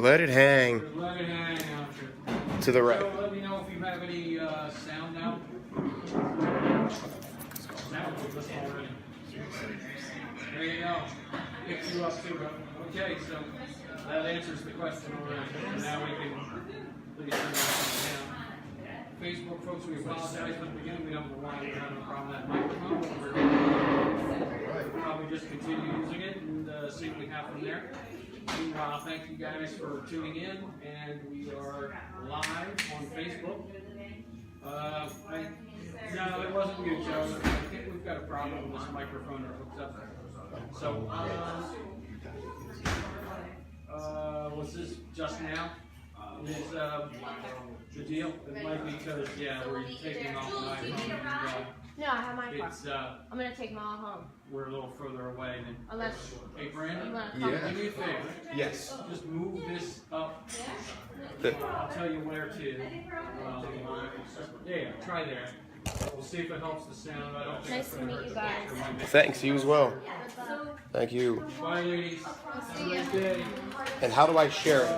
Let it hang. Let it hang out there. To the right. So let me know if you have any sound now. Sound listen already. There you go. Picks you up too, bro. Okay, so that answers the question already. So now we can please turn it down. Facebook folks, we apologize for the beginning. We don't know why we're having a problem with that microphone. We'll probably just continue using it and see what we have from there. Meanwhile, thank you guys for tuning in, and we are live on Facebook. No, it wasn't you, Joe. I think we've got a problem with this microphone that hooks up. So, was this just now? Is the deal? It might be because, yeah, we're taking off my phone. No, I have my car. I'm going to take them all home. We're a little further away than. Unless. Hey, Brandon? Yeah. Do me a favor. Yes. Just move this up. I'll tell you where to. Yeah, try there. We'll see if it helps the sound. I don't think Nice to meet you guys. Thanks, you as well. Thank you. Bye, ladies. Have a nice day. And how do I share it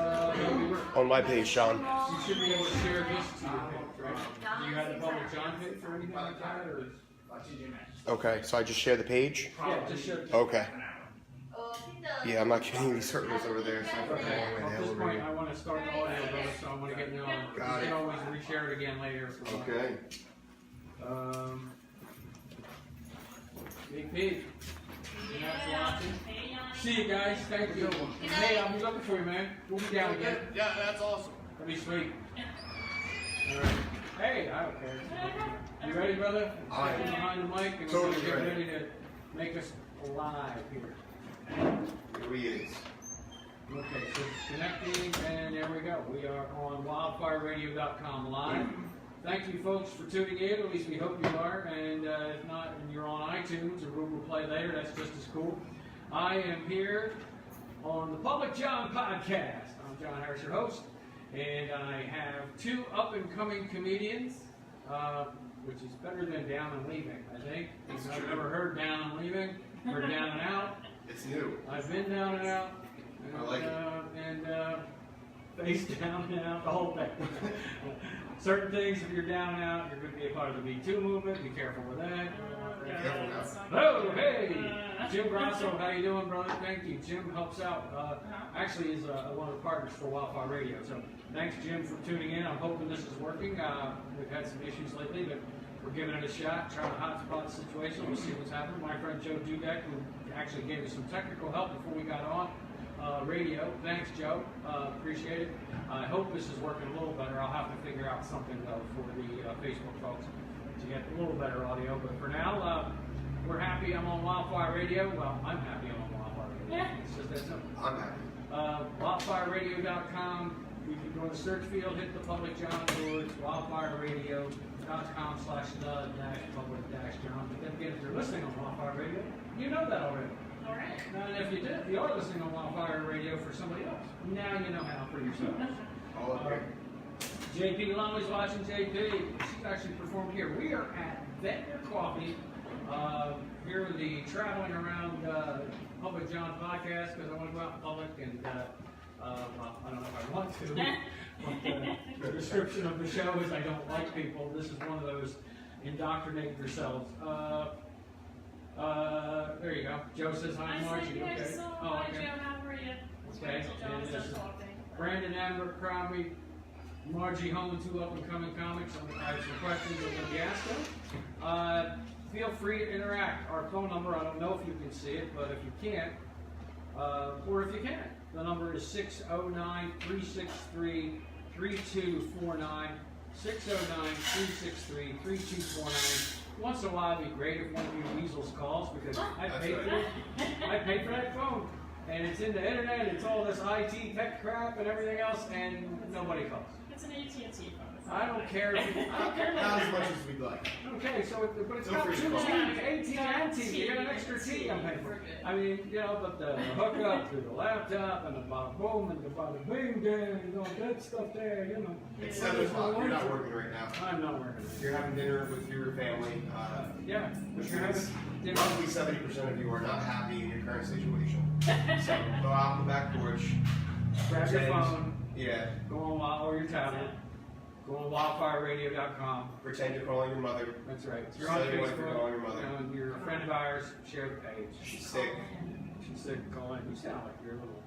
on my page, Sean? You should be able to share this to your page, right? Do you have the public John page or anything like that? Or? Okay, so I just share the page? Yeah, just share it. Okay. Yeah, I'm not getting any servers over there. So Okay. At this point, I want to start the audio, brother, so I want to get you on. You can always reshare it again later. Okay. Big Pete. See you guys. Thank you. Hey, I'll be looking for you, man. We'll be down again. Yeah, that's awesome. That'd be sweet. All right. Hey, I don't care. You ready, brother? I am. Behind the mic, and Totally we're gonna get ready. ready to make us live here. Here he is. Okay, so connecting, and there we go. We are on wildfireradio.com live. Thank you, folks, for tuning in. At least we hope you are. And if not, and you're on iTunes or Google Play later, that's just as cool. I am here on the Public John Podcast. I'm John Harris, your host, and I have two up-and-coming comedians, which is better than Down and Leaving, I think. If I've never heard Down and Leaving, heard Down and Out. It's new. I've been down and out. And, I like it. Face down and out, the whole thing. Certain things, if you're down and out, you're going to be a part of the Me Too movement. Be careful with that. Oh, hey! Jim Grosso, how you doing, brother? Thank you. Jim helps out. Actually, is one of the partners for Wildfire Radio. So thanks, Jim, for tuning in. I'm hoping this is working. We've had some issues lately, but we're giving it a shot. Trying to hotspot the situation. We'll see what's happening. My friend Joe Dudek, who actually gave us some technical help before we got on radio. Thanks, Joe. Appreciate it. I hope this is working a little better. I'll have to figure out something, though, for the Facebook folks to get a little better audio. But for now, we're happy I'm on Wildfire Radio. Well, I'm happy I'm on Wildfire Radio. It's just that simple. I'm happy. Wildfireradio.com. You can go in the search field, hit the Public John, or it's wildfireradio.com/the-public-john. But then again, if you're listening on Wildfire Radio, you know that already. All right. Now, and if you are listening on Wildfire Radio for somebody else, now you know how for yourself. JP Longley's watching. JP, she's actually performed here. We are at Ventnor Coffee. Here with the traveling around Public John podcast because I want to go out in public and well, I don't know if I want to. But the description of the show is I don't like people. This is one of those indoctrinate yourselves. There you go. Joe says hi, Margie. Okay. Oh, okay. Joe, how are you? Okay. And this is Brandon Abercrombie, Margie, Homan, two up-and-coming comics. I have some questions I'm going to be asking. Feel free to interact. Our phone number, I don't know if you can see it, but if you can't, or if you can, the number is 609-363-3249. 609-363-3249. Once in a while, it'd be great if one of you weasels calls because I paid for it. I paid for that phone, and it's in the internet. It's all this IT tech crap and everything else, and nobody calls. It's an AT&T phone. I don't care. I don't care. Not as much as we'd like. Okay, so but it's got two T's, AT&T. You got an extra T I'm paying for. I mean, you know, but the hookup to the laptop and the bada boom and the bada bing and all that stuff there, you know. It's 7 o'clock. You're not working right now. I'm not working. You're having dinner with your family. Yeah, but you're having dinner. Probably 70% of you are not happy in your current situation. So go out on the back porch, Grab your Pretend. phone, Yeah. go on or your tablet, go on wildfireradio.com. Pretend you're calling your mother. That's right. You're on Tell your wife you're Facebook. calling your mother. You're a friend of ours. Share the page. She's sick. She's sick. Call in. You sound like you're a little.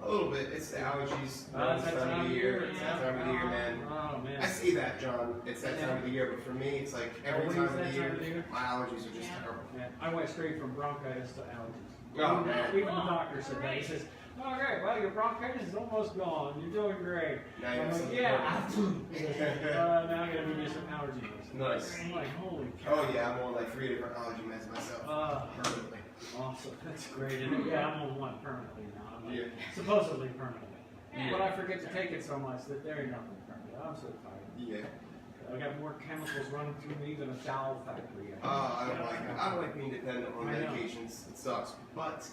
A little bit. It's the allergies. It's that time of the year. It's that time of the year, man. Oh man. I say that, John. It's that time of the year, but for me, it's like every When time is of that the time of the year, year? my allergies are just terrible. Yeah, I went straight from bronchitis to allergies. Oh, man. Even the doctor said that. He says, "All right, well, your bronchitis is almost gone. You're doing great." Now you I'm have like, something "Yeah." to He goes, now I gotta give you some allergy meds. Nice. I'm like, "Holy cow!" Oh yeah, I'm on like 3 different allergy meds myself. Permanently. Awesome. That's great. And yeah, I'm on one permanently now. I'm like, Yeah. supposedly permanently. Yeah. But I forget to take it so much that there ain't nothing permanent. I'm so tired. Yeah. I got more chemicals running through me than a towel factory. I don't like that. I don't like being dependent on I know. medications. It sucks. But,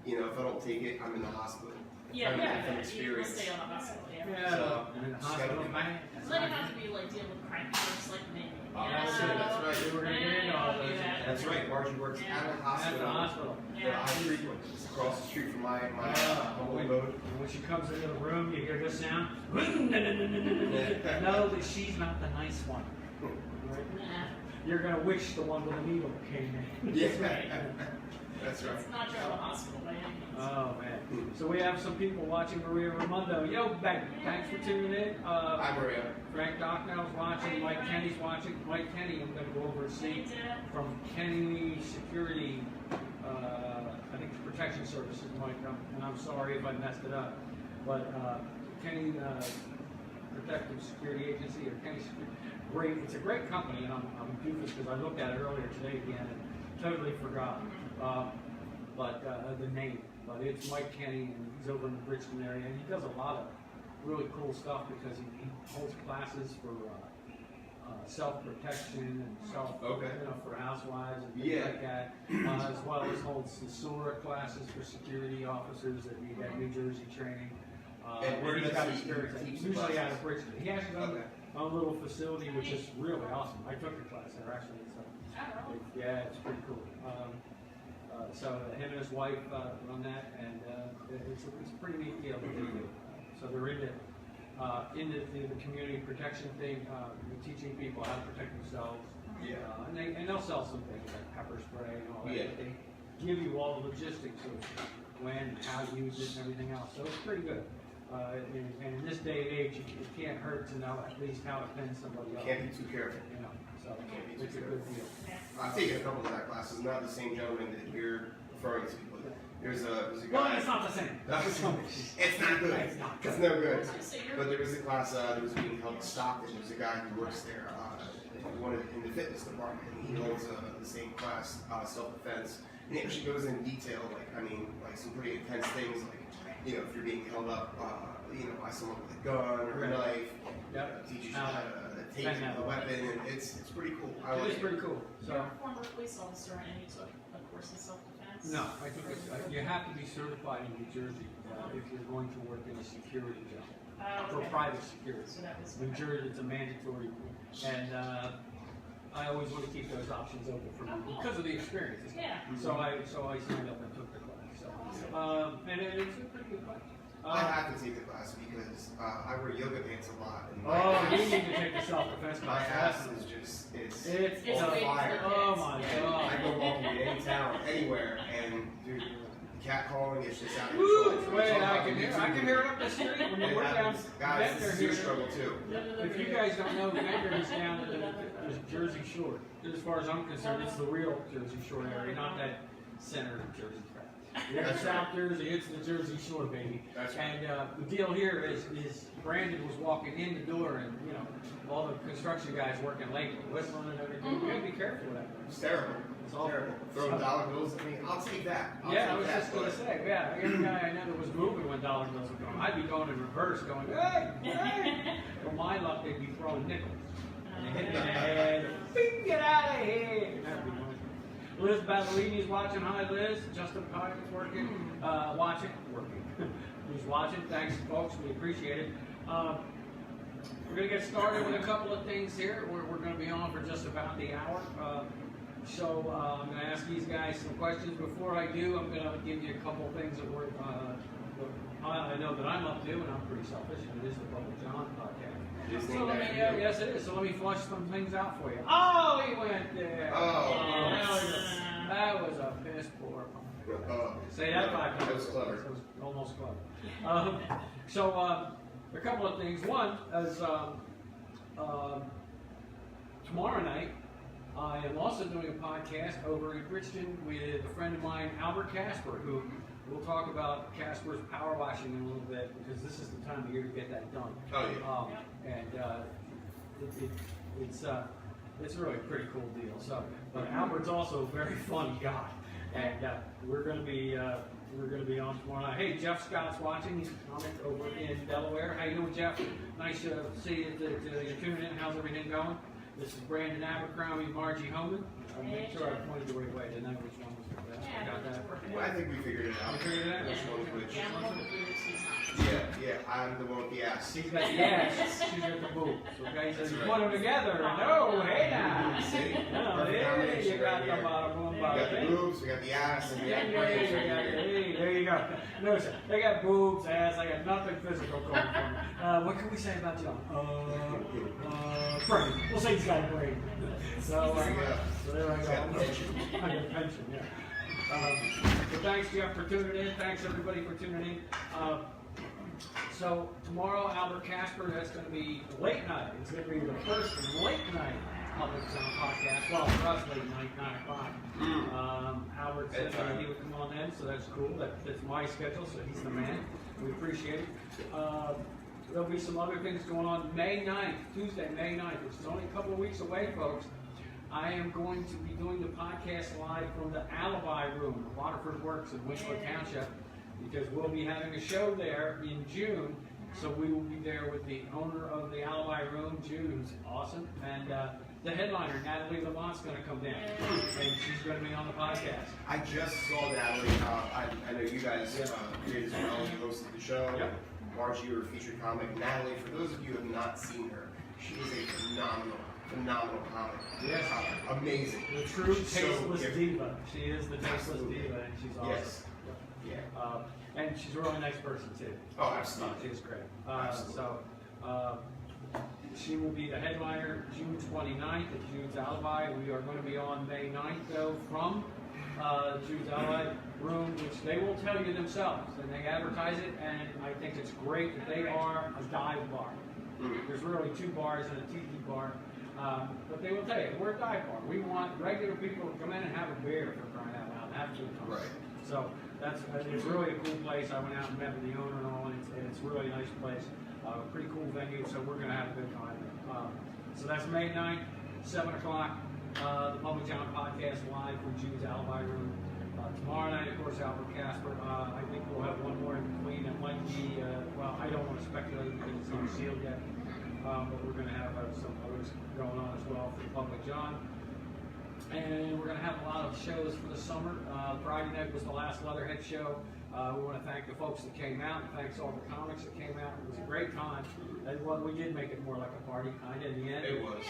you know, if I don't take it, I'm in the hospital. Yeah, I'm yeah, from you will experience. stay on the hospital, yeah. Yeah, So, and in the just gotta hospital, be- man. So then you have to be like dealing with crank folks like me. Oh, Yeah. that's it, that's right. We were gonna get into all those. That's right. Margie works Yeah. at a At the hospital. hospital. That I frequent. It's across the street from my home When, abode. when she comes into the room, you hear this sound. Know that she's not the nice one. Nah. You're gonna wish the one with the needle came in. Yeah. right. That's right. It's not General Hospital by any means. Oh man. So we have some people watching Maria Raimondo. Yo, Becky, thanks for tuning in. Hi, Maria. Frank Docknell's watching. Mike Kenny's watching. Mike Kenny, I'm gonna go over and see Hey, Dad. from Kenny Security. I think it's Protection Services, Mike. And I'm sorry if I messed it up, but Kenny Protective Security Agency or Kenny Security. Great. It's a great company, and I'm doofus because I looked at it earlier today again and totally forgot. But the name. But it's Mike Kenny, and he's over in the Bridgeton area, and he does a lot of really cool stuff because he holds classes for self-protection and Okay. for housewives and things Yeah. like that, as well as holds the SORA classes for security officers that need that New Jersey training. And where he's does got he experience. teach the Usually out classes? of Bridgeton. He actually got Okay. a little facility, which is really awesome. I took the class there actually. So. Oh, really? Yeah, it's pretty cool. So him and his wife run that, and it's a pretty neat deal that they do. So they're into the community protection thing, teaching people how to protect themselves. Yeah. And they'll sell some things like pepper spray and all that. Yeah. But they give you all the logistics of when and how to use it and everything else. So it's pretty good. And in this day and age, it can't hurt to know at least how to pin somebody up. Can't be too careful. You know, so Can't be too it's a good deal. I've taken a couple of that classes, not the same gentleman that you're referring to, but there's a Well, guy. it's not the same. It's not good. It's not It's good. no good. So you're But there was a class that was being held in Stockton. There's a guy who works there, in the fitness department. He holds the same class, self-defense, and it actually goes in detail, like some pretty intense things, like if you're being held up, by someone with a gun or a knife. Yep. Teaches you how to take the weapon, and it's pretty cool. I It like is pretty cool. You're So. a former police officer and you took a course in self-defense? No, I think you have to be certified in New Jersey if you're going to work in a security job for Okay. private security. So that was. New Jersey, it's a mandatory, and I always want to keep those options open for me because of the experiences. Yeah. So I signed up and took the class. So, and it's a pretty good class. I have to take the class because I wear yoga pants a lot. And Oh, you need to take the self-defense my class. ass is just, it's It's on waiting for fire. the Oh kids. my Yeah. God. I go walking in any town, anywhere, and dude, catcalling is just out of Woo! control. Wait, I can hear it up the street when It you work down happens. Guys, Venter this is your here. struggle too. If you guys don't know, Venter is down at the Jersey Shore. As far as I'm concerned, it's the real Jersey Shore area, not that center of Jersey crap. You're in South Jersey, it's the Jersey Shore, baby. That's right. And the deal here is Brandon was walking in the door, and all the construction guys working late, whistling and everything. You gotta be careful with that. It's terrible. It's all terrible. Throwing dollar bills at me. I'll take that. Yeah, I was just gonna say, yeah, every guy I know that was moving when dollar bills were going, I'd be going in reverse, going, hey, hey. For my luck, they'd be throwing nickels. And they hit me in the head, bing, get out of here. And that'd be nice. Liz Battellini's watching. Hi, Liz. Justin Pike is working, working. Who's watching? Thanks, folks. We appreciate it. We're gonna get started with a couple of things here. We're gonna be on for just about the hour. So I'm going to ask these guys some questions. Before I do, I'm going to give you a couple things that we're I know that I'm up to, and I'm pretty selfish, and it is the Public John podcast. Just So think let me, that. yes, it is. So let me flush some things out for you. Oh, he went there. Oh. That was a piss poor. Say that 5 times. That was clever. That was almost clever. A couple of things. One is tomorrow night, I am also doing a podcast over in Bridgeton with a friend of mine, Albert Casper, who we'll talk about Casper's power washing in a little bit because this is the time of year to get that done. Oh, yeah. It's really a pretty cool deal. So, but Albert's also a very funny guy, and we're going to be on tomorrow night. Hey, Jeff Scott's watching. He's a comic over in Delaware. How you doing, Jeff? Nice to see you. You're tuning in. How's everything going? This is Brandon Abercrombie, Margie Homan. I'll make sure I pointed the right way. Didn't I? Which one was it? I got that. Well, I think we figured it out. You figured it out? Which one's which? Yeah, I'm one of the boots, he's not. Yeah, I'm the one with the ass. She's got the ass. She's got the boobs. Okay, so you put them together. Oh, hey now. See? No, hey, you got the bottom one, We bottom. got the boobs, we got the ass, and we got the brains right here. Hey, there you go. Notice it. They got boobs, ass. I got nothing physical going from it. What can we say about John? Brain. We'll say he's got a brain. So there I He's got go. the pension. I got a pension, yeah. But thanks, Jeff, for tuning in. Thanks, everybody, for tuning in. So tomorrow, Albert Casper, that's going to be late night. It's going to be the first late night Public Zone podcast. Well, for us, late night, 9 o'clock. Albert said that he would come on then, so that's cool. That fits my schedule, so he's the man. We appreciate it. There'll be some other things going on May 9th, Tuesday, May 9th, which is only a couple of weeks away, folks. I am going to be doing the podcast live from the Alibi Room, Waterford Works in Winslow Township, because we'll be having a show there in June. So we will be there with the owner of the Alibi Room, June, who's awesome, and the headliner, Natalie Lamont's going to come down, and she's going to be on the podcast. I just saw Natalie. I know you guys did as well. You hosted the show. Yep. Margie, you were a featured comic. Natalie, for those of you who have not seen her, she is a phenomenal comic. Yes. Amazing. The true She's so tasteless gifted. diva. She is the tasteless Absolutely. diva, and she's awesome. Yes. Yeah. And she's a really nice person, too. Oh, absolutely. She is great. Absolutely. She will be the headliner June 29th at Jude's Alibi. We are going to be on May 9th, though, from Jude's Alibi Room, which they will tell you themselves, and they advertise it, and I think it's great that they are a dive bar. There's really 2 bars and a tiki bar, but they will tell you, we're a dive bar. We want regular people to come in and have a beer for crying out loud, have a good time. Right. So it's really a cool place. I went out and met with the owner and all, and it's a really nice place. Pretty cool venue, so we're going to have a good time. So that's May 9th, 7 o'clock, the Public John podcast live from Jude's Alibi Room. Tomorrow night, of course, Albert Casper. I think we'll have one more in between. It might be, well, I don't want to speculate because it's not sealed yet, but we're going to have some others going on as well for Public John. And we're going to have a lot of shows for the summer. Friday night was the last Leatherhead show. We want to thank the folks that came out, and thanks all the comics that came out. It was a great time. And we did make it more like a party, kind of, in the end. It was.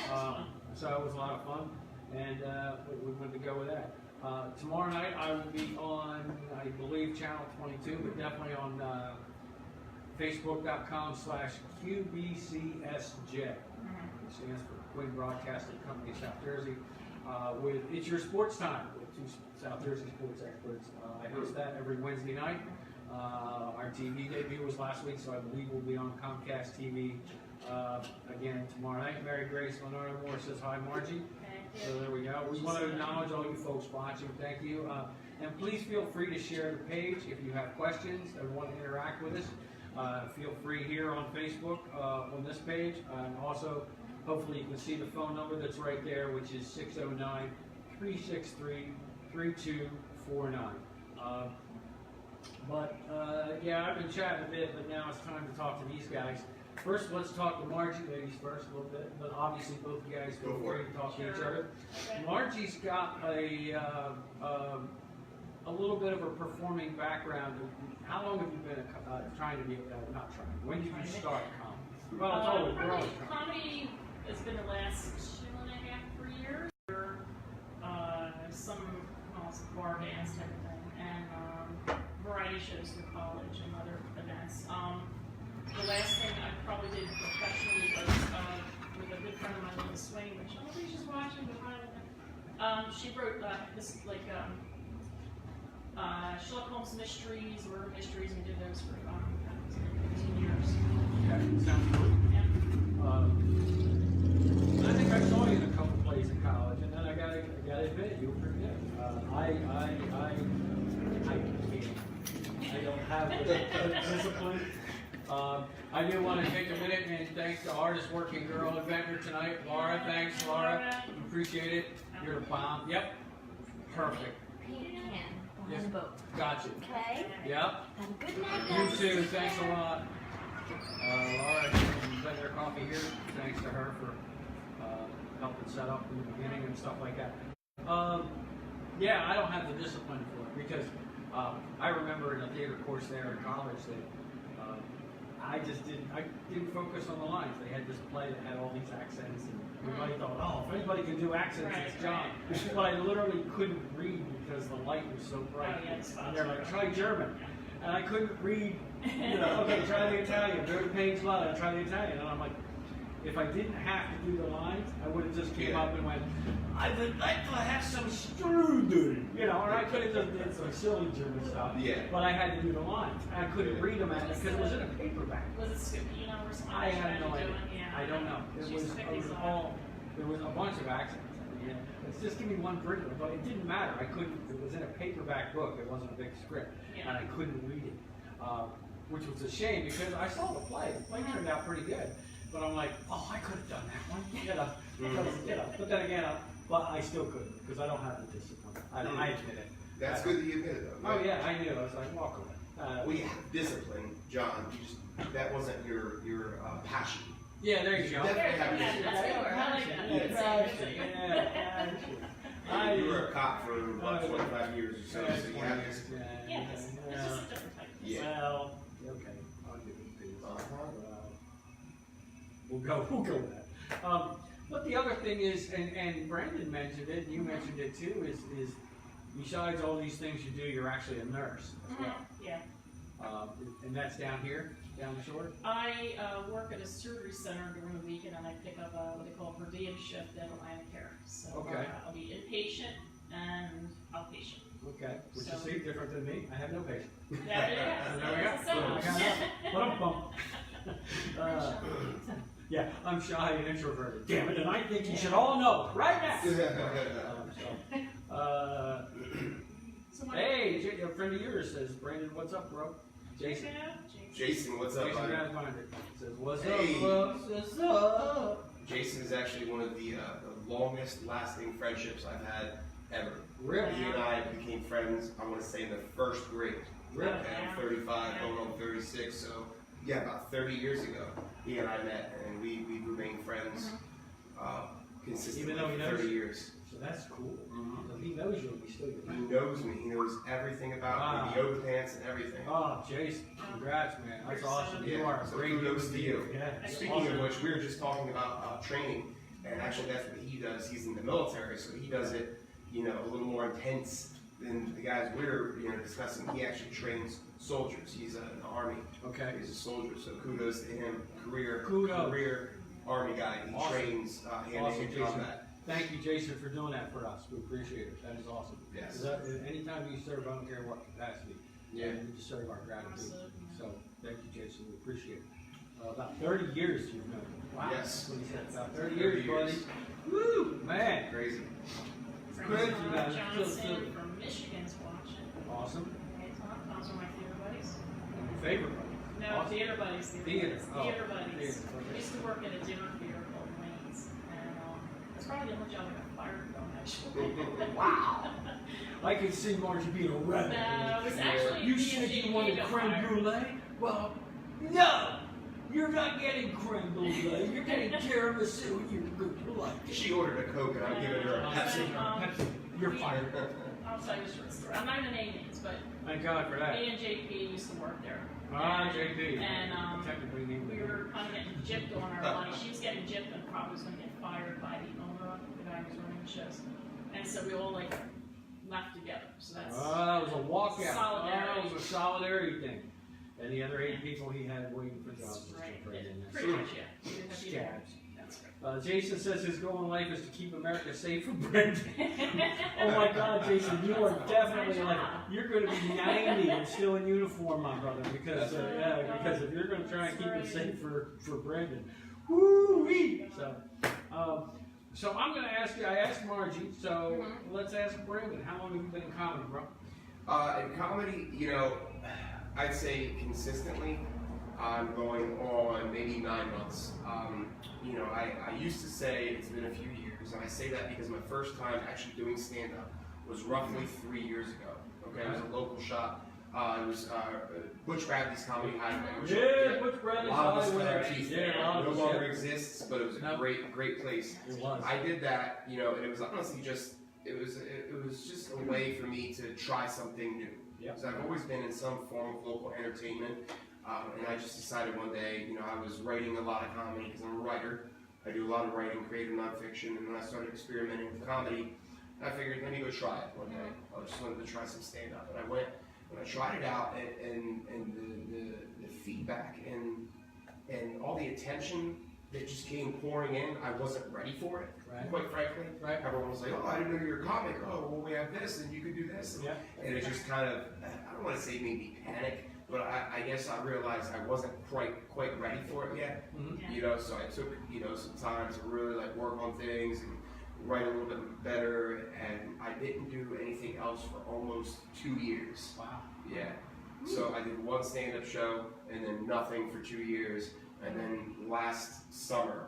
So it was a lot of fun, and we wanted to go with that. Tomorrow night I will be on, I believe, Channel 22, but definitely on Facebook.com/QBCSJ. It stands for Quinn Broadcasting Company, South Jersey. With It's Your Sports Time with 2 South Jersey sports experts. I host that every Wednesday night. Our TV debut was last week, so I believe we'll be on Comcast TV again tomorrow night. Mary Grace Leonardo Moore says hi, Margie. So there we go. We want to acknowledge all you folks watching. Thank you. And please feel free to share the page if you have questions and want to interact with us. Feel free here on Facebook on this page. And also, hopefully you can see the phone number that's right there, which is 609-363-3249. Yeah, I've been chatting a bit, but now it's time to talk to these guys. First, let's talk to Margie, ladies first, a little bit, but obviously both you guys feel free to talk to each other. Margie's got a little bit of a performing background. How long have you been trying to be, not trying, when did you start comedy? Well, it's always, we're always trying. Comedy has been the last 2.5, 3 years. Some bar bands type of thing. And variety shows through college and other events. The last thing I probably did professionally was with a good friend of mine, Linda Swain, which I don't think she's watching, but she wrote this like Sherlock Holmes mysteries, murder mysteries, and we did those for 15 years. Okay, sounds good. Yeah. I think I saw you in a couple plays in college, and then I gotta admit, you were pretty good. I don't have the discipline. I do want to take a minute and thank the hardest working girl inventor tonight, Laura. Thanks, Laura. Appreciate it. You're the bomb. Yep. Perfect. Pink can on Yes. the boat. Got you. Okay? Yep. Have a good night, You guys. too. Thanks a lot. Laura, inventor coffee here. Thanks to her for helping set up in the beginning and stuff like that. Yeah, I don't have the discipline for it because I remember in a theater course there in college that I didn't focus on the lines. They had this play that had all these accents, and everybody thought, oh, if anybody can do accents, it's John. But I literally couldn't read because the light was so bright. Oh, yeah, And they're like, try German. And I couldn't read, okay, try the Italian. Go to page 11, try the Italian. And I'm like, if I didn't have to do the lines, I would have just came up and went, I would like to have some strudel, or I could have just did some silly German stuff. Yeah. But I had to do the lines. And I couldn't read them at it because it was in a paperback. Was it Scapino or something? I had no idea. Yeah. I don't know. It was all, there was a bunch of accents. Yeah. It's just give me one Britain, but it didn't matter. I couldn't, it was in a paperback book. It wasn't a big script. Yeah. And I couldn't read it. Which was a shame because I saw the play. The play turned out pretty good. But I'm like, oh, I could have done that one. But then again, but I still couldn't because I don't have the discipline. I admit it. That's good that you admit it, though. Oh yeah, I knew. I was like, walk away. We have discipline, John. You just, that wasn't your passion. Yeah, there you go. Definitely have Yeah, discipline. that's good. I like that. You were a cop for about 25 years or so, so you have discipline. Yeah, it's just a different type. Yeah. Well, okay, I'll give it to you. We'll go with that. But the other thing is, and Brandon mentioned it, and you mentioned it too, is besides all these things you do, you're actually a nurse as well. Yeah. And that's down here, down the shore? I work at a surgery center during the weekend, and I pick up what they call per diem shift at Atlantic Care. So Okay. I'll be inpatient and outpatient. Okay, which So- is different than me. I have no patient. There it is. There we go. That's a Yeah, I'm shy and introverted. Damn it, and I think you should all know right now. Hey, a friend of yours says, Brandon, what's up, bro? Jason. Jason, what's up, Jason buddy? Rathbinder says, what's Hey. up, bro? What's up? Jason is actually one of the longest lasting friendships I've had ever. Really? He and I became friends, I want to say, in the first grade. Really? And I'm 35, going on 36, so yeah, about 30 years ago, he and I met, and we remained friends consistently Even though he for knows 30 you? years. So that's cool. Mhm. So he knows you and he's still your He friend. knows me, he knows everything about me, the yoga pants and everything. Oh, Jason, congrats, man. That's awesome. You are a so great kudos to you. Yeah. Speaking awesome. of which, we were just talking about training, and actually that's what he does. He's in the military, so he does it, a little more intense than the guys we're, discussing. He actually trains soldiers. He's in the Army. Okay. He's a soldier, so kudos to him. Career Army guy. He Awesome. trains hand-to-hand Awesome, Jason. combat. Thank you, Jason, for doing that for us. We appreciate it. That is awesome. Yes. 'Cause anytime you serve, I don't care what capacity, Yeah. you just serve our gratitude. Absolutely. So, thank you, Jason. We appreciate it. About 30 years you've known him. Wow. Yes. That's what he said. About 30 30 years, years. buddy. Woo, man. Crazy. Crazy, man. Johnson from Michigan's watching. Awesome. Hey, Tom, Tom's one of my theater buddies. Your favorite buddy. No, Awesome. theater buddies. Theater. Oh, Theater buddies. theater, okay. We used to work at a dinner theater called Wayne's, and that's probably the only job I got fired from, actually. Wow. I can see Margie being a rebel. No, it was actually You me said and you JP wanted got creme fired. brulee? Well, no! You're not getting creme brulee. You're getting tiramisu. You're good. You like it. She ordered a Coke, and I'm giving her a Pepsi. Pepsi. You're fired. I'll tell you a short story. I'm not going to name names, but Thank God for that. me and JP used to work there. Ah, JP. And Technically named we were kind of getting gypped on our money. She was getting gypped and probably was going to get fired by the owner, the guy who was running the shows. And so we all left together. So that's That was a walkout. That solidarity. was a solidarity thing. And the other 8 people he had waiting for jobs just Right. right in there. Pretty much, yeah. You didn't have to do that. Scabs. That's right. Jason says his goal in life is to keep America safe from Brendan. Oh my God, Jason, you are definitely like, you're going to be 90 and still in uniform, my brother, because if you're going to try and keep it safe for Brendan, woo-wee. So I'm going to ask you. I asked Margie, so let's ask Brendan. How long have you been in comedy, bro? In comedy, you know, I'd say consistently, I'm going on maybe 9 months. You know, I used to say it's been a few years, and I say that because my first time actually doing stand-up was roughly 3 years ago. Okay, it was a local shop. It was Butch Bradley's Comedy Highway. Butch Bradley's a lot of us Highway. cut our teeth there. No longer exists, but it was a No. great place. It was. I did that, you know, and it was honestly just it was just a way for me to try something new. Yep. So I've always been in some form of local entertainment, and I just decided one day, you know, I was writing a lot of comedy because I'm a writer. I do a lot of writing, creative nonfiction, and then I started experimenting with comedy. And I figured, let me go try it one day. I just wanted to try some stand-up, and I went and I tried it out, and the feedback and all the attention that just came pouring in, I wasn't ready for it. Right. Quite frankly, Right. Everyone was like, "Oh, I didn't know you were a comic. Oh, well, we have this, and you could do this." And, Yeah. and it just kind of, I don't want to say made me panic, but I guess I realized I wasn't quite ready for it yet. Mhm. You know, so I took, you know, some time to really like work on things and write a little bit better, and I didn't do anything else for almost 2 years. Wow. Yeah. So I did one stand-up show and then nothing for 2 years, and then last summer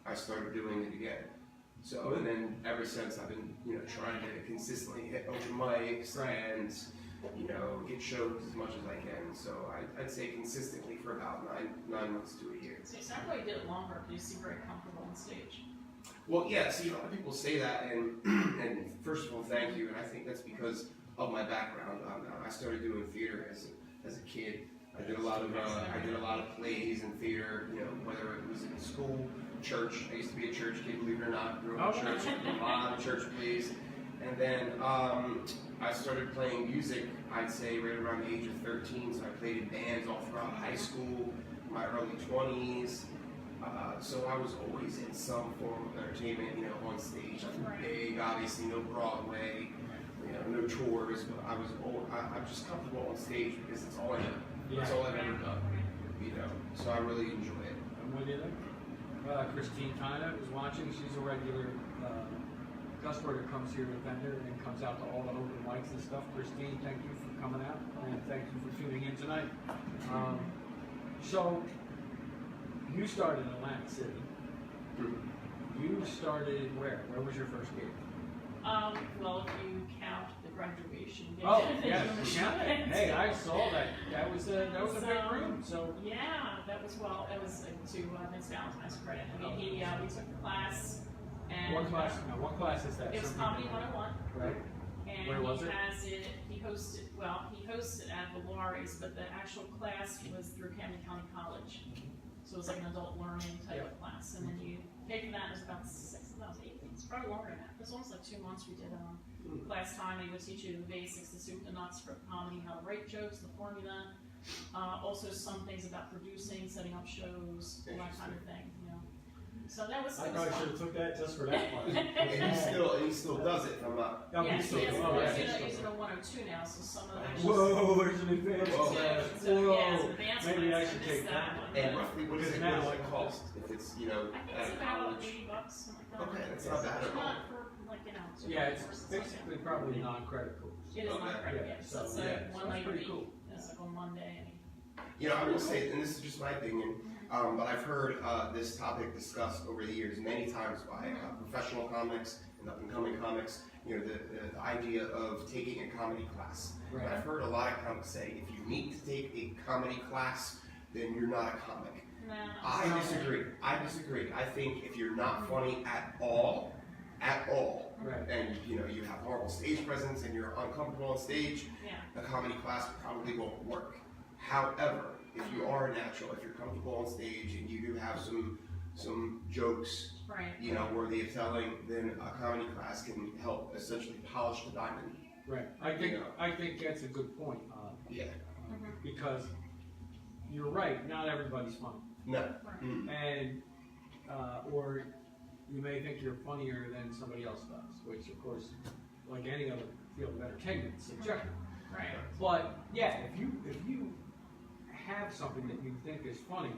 I started doing it again. So and then ever since I've been, you know, trying to consistently hit open mics and, you know, get shows as much as I can. So I'd say consistently for about nine months to a year. So it sounds like you did it longer, but you seem very comfortable on stage. Well, yeah, see, a lot of people say that, and first of all, thank you, and I think that's because of my background. I started doing theater as a kid. I did a lot of plays and theater, you know, whether it was in school, church. I used to be a church kid, believe it or not. Grew up in church, a lot of church plays, and then I started playing music. I'd say right around the age of 13. So I played in bands all throughout high school, my early 20s. So I was always in some form of entertainment, you know, on stage. Nothing big, obviously, no Broadway, you know, no tours, but I'm just comfortable on stage because it's all I know. Yeah. It's all I've ever done, you know. So I really enjoy it. I'm with you there. Christine Tyna was watching. She's a regular customer that comes here to vendor and comes out to all the open mics and stuff. Christine, thank you for coming out, and thank you for tuning in tonight. So, you started in Atlantic City. You started where? Where was your first gig? Well, if you count the graduation gig. Oh, yes, you count it. Hey, I saw that. That was a big room. So yeah, that was to Vince Valentine's credit. I mean, we took the class, and what class is that? it was Comedy 101. Right. And Where was it? He hosted at the Laurie's, but the actual class was through Camden County College. So it was like an adult learning type of class, and then you pay for that. It was about 8 weeks, probably longer than that. It was almost like 2 months. We did class time. They would teach you the basics, the soup, the nuts for comedy, how to write jokes, the formula. Also some things about producing, setting up shows, all that kind of thing. You know. So that was. I probably should have took that just for that part. And he still does it. If I'm not. Yeah, Yes, he's yes, still- of course, yeah, he's in a 102 now, so some of the Whoa, there's an advance. Whoa. So, Maybe I should take that. And roughly, what does Now- it cost if it's, you know, I think at it's about college? $80, something like that. Okay, that's not bad at all. Not for, like, you know, two Yeah, it's courses, like basically that. probably non-credit course. It is not Okay. credit, Yeah, yeah, so, so it's yeah, like so one that's night a pretty week. cool. It's like on Monday. You know, I will say, and this is just my opinion, but I've heard this topic discussed over the years many times by professional comics and up-and-coming comics. You know, the idea of taking a comedy class. Right. And I've heard a lot of comics say, if you need to take a comedy class, then you're not a comic. No. I disagree. I think if you're not funny at all, Right. and you know you have horrible stage presence and you're uncomfortable on stage, Yeah. a comedy class probably won't work. However, if you are a natural, if you're comfortable on stage and you do have some jokes, Right. you know, worthy of telling, then a comedy class can help essentially polish the diamond. Right. I think that's a good point. Yeah. because you're right, not everybody's funny. No. And, or you may think you're funnier than somebody else does, which of course, like any other field of entertainment, is subjective. Right. But yeah, if you have something that you think is funny,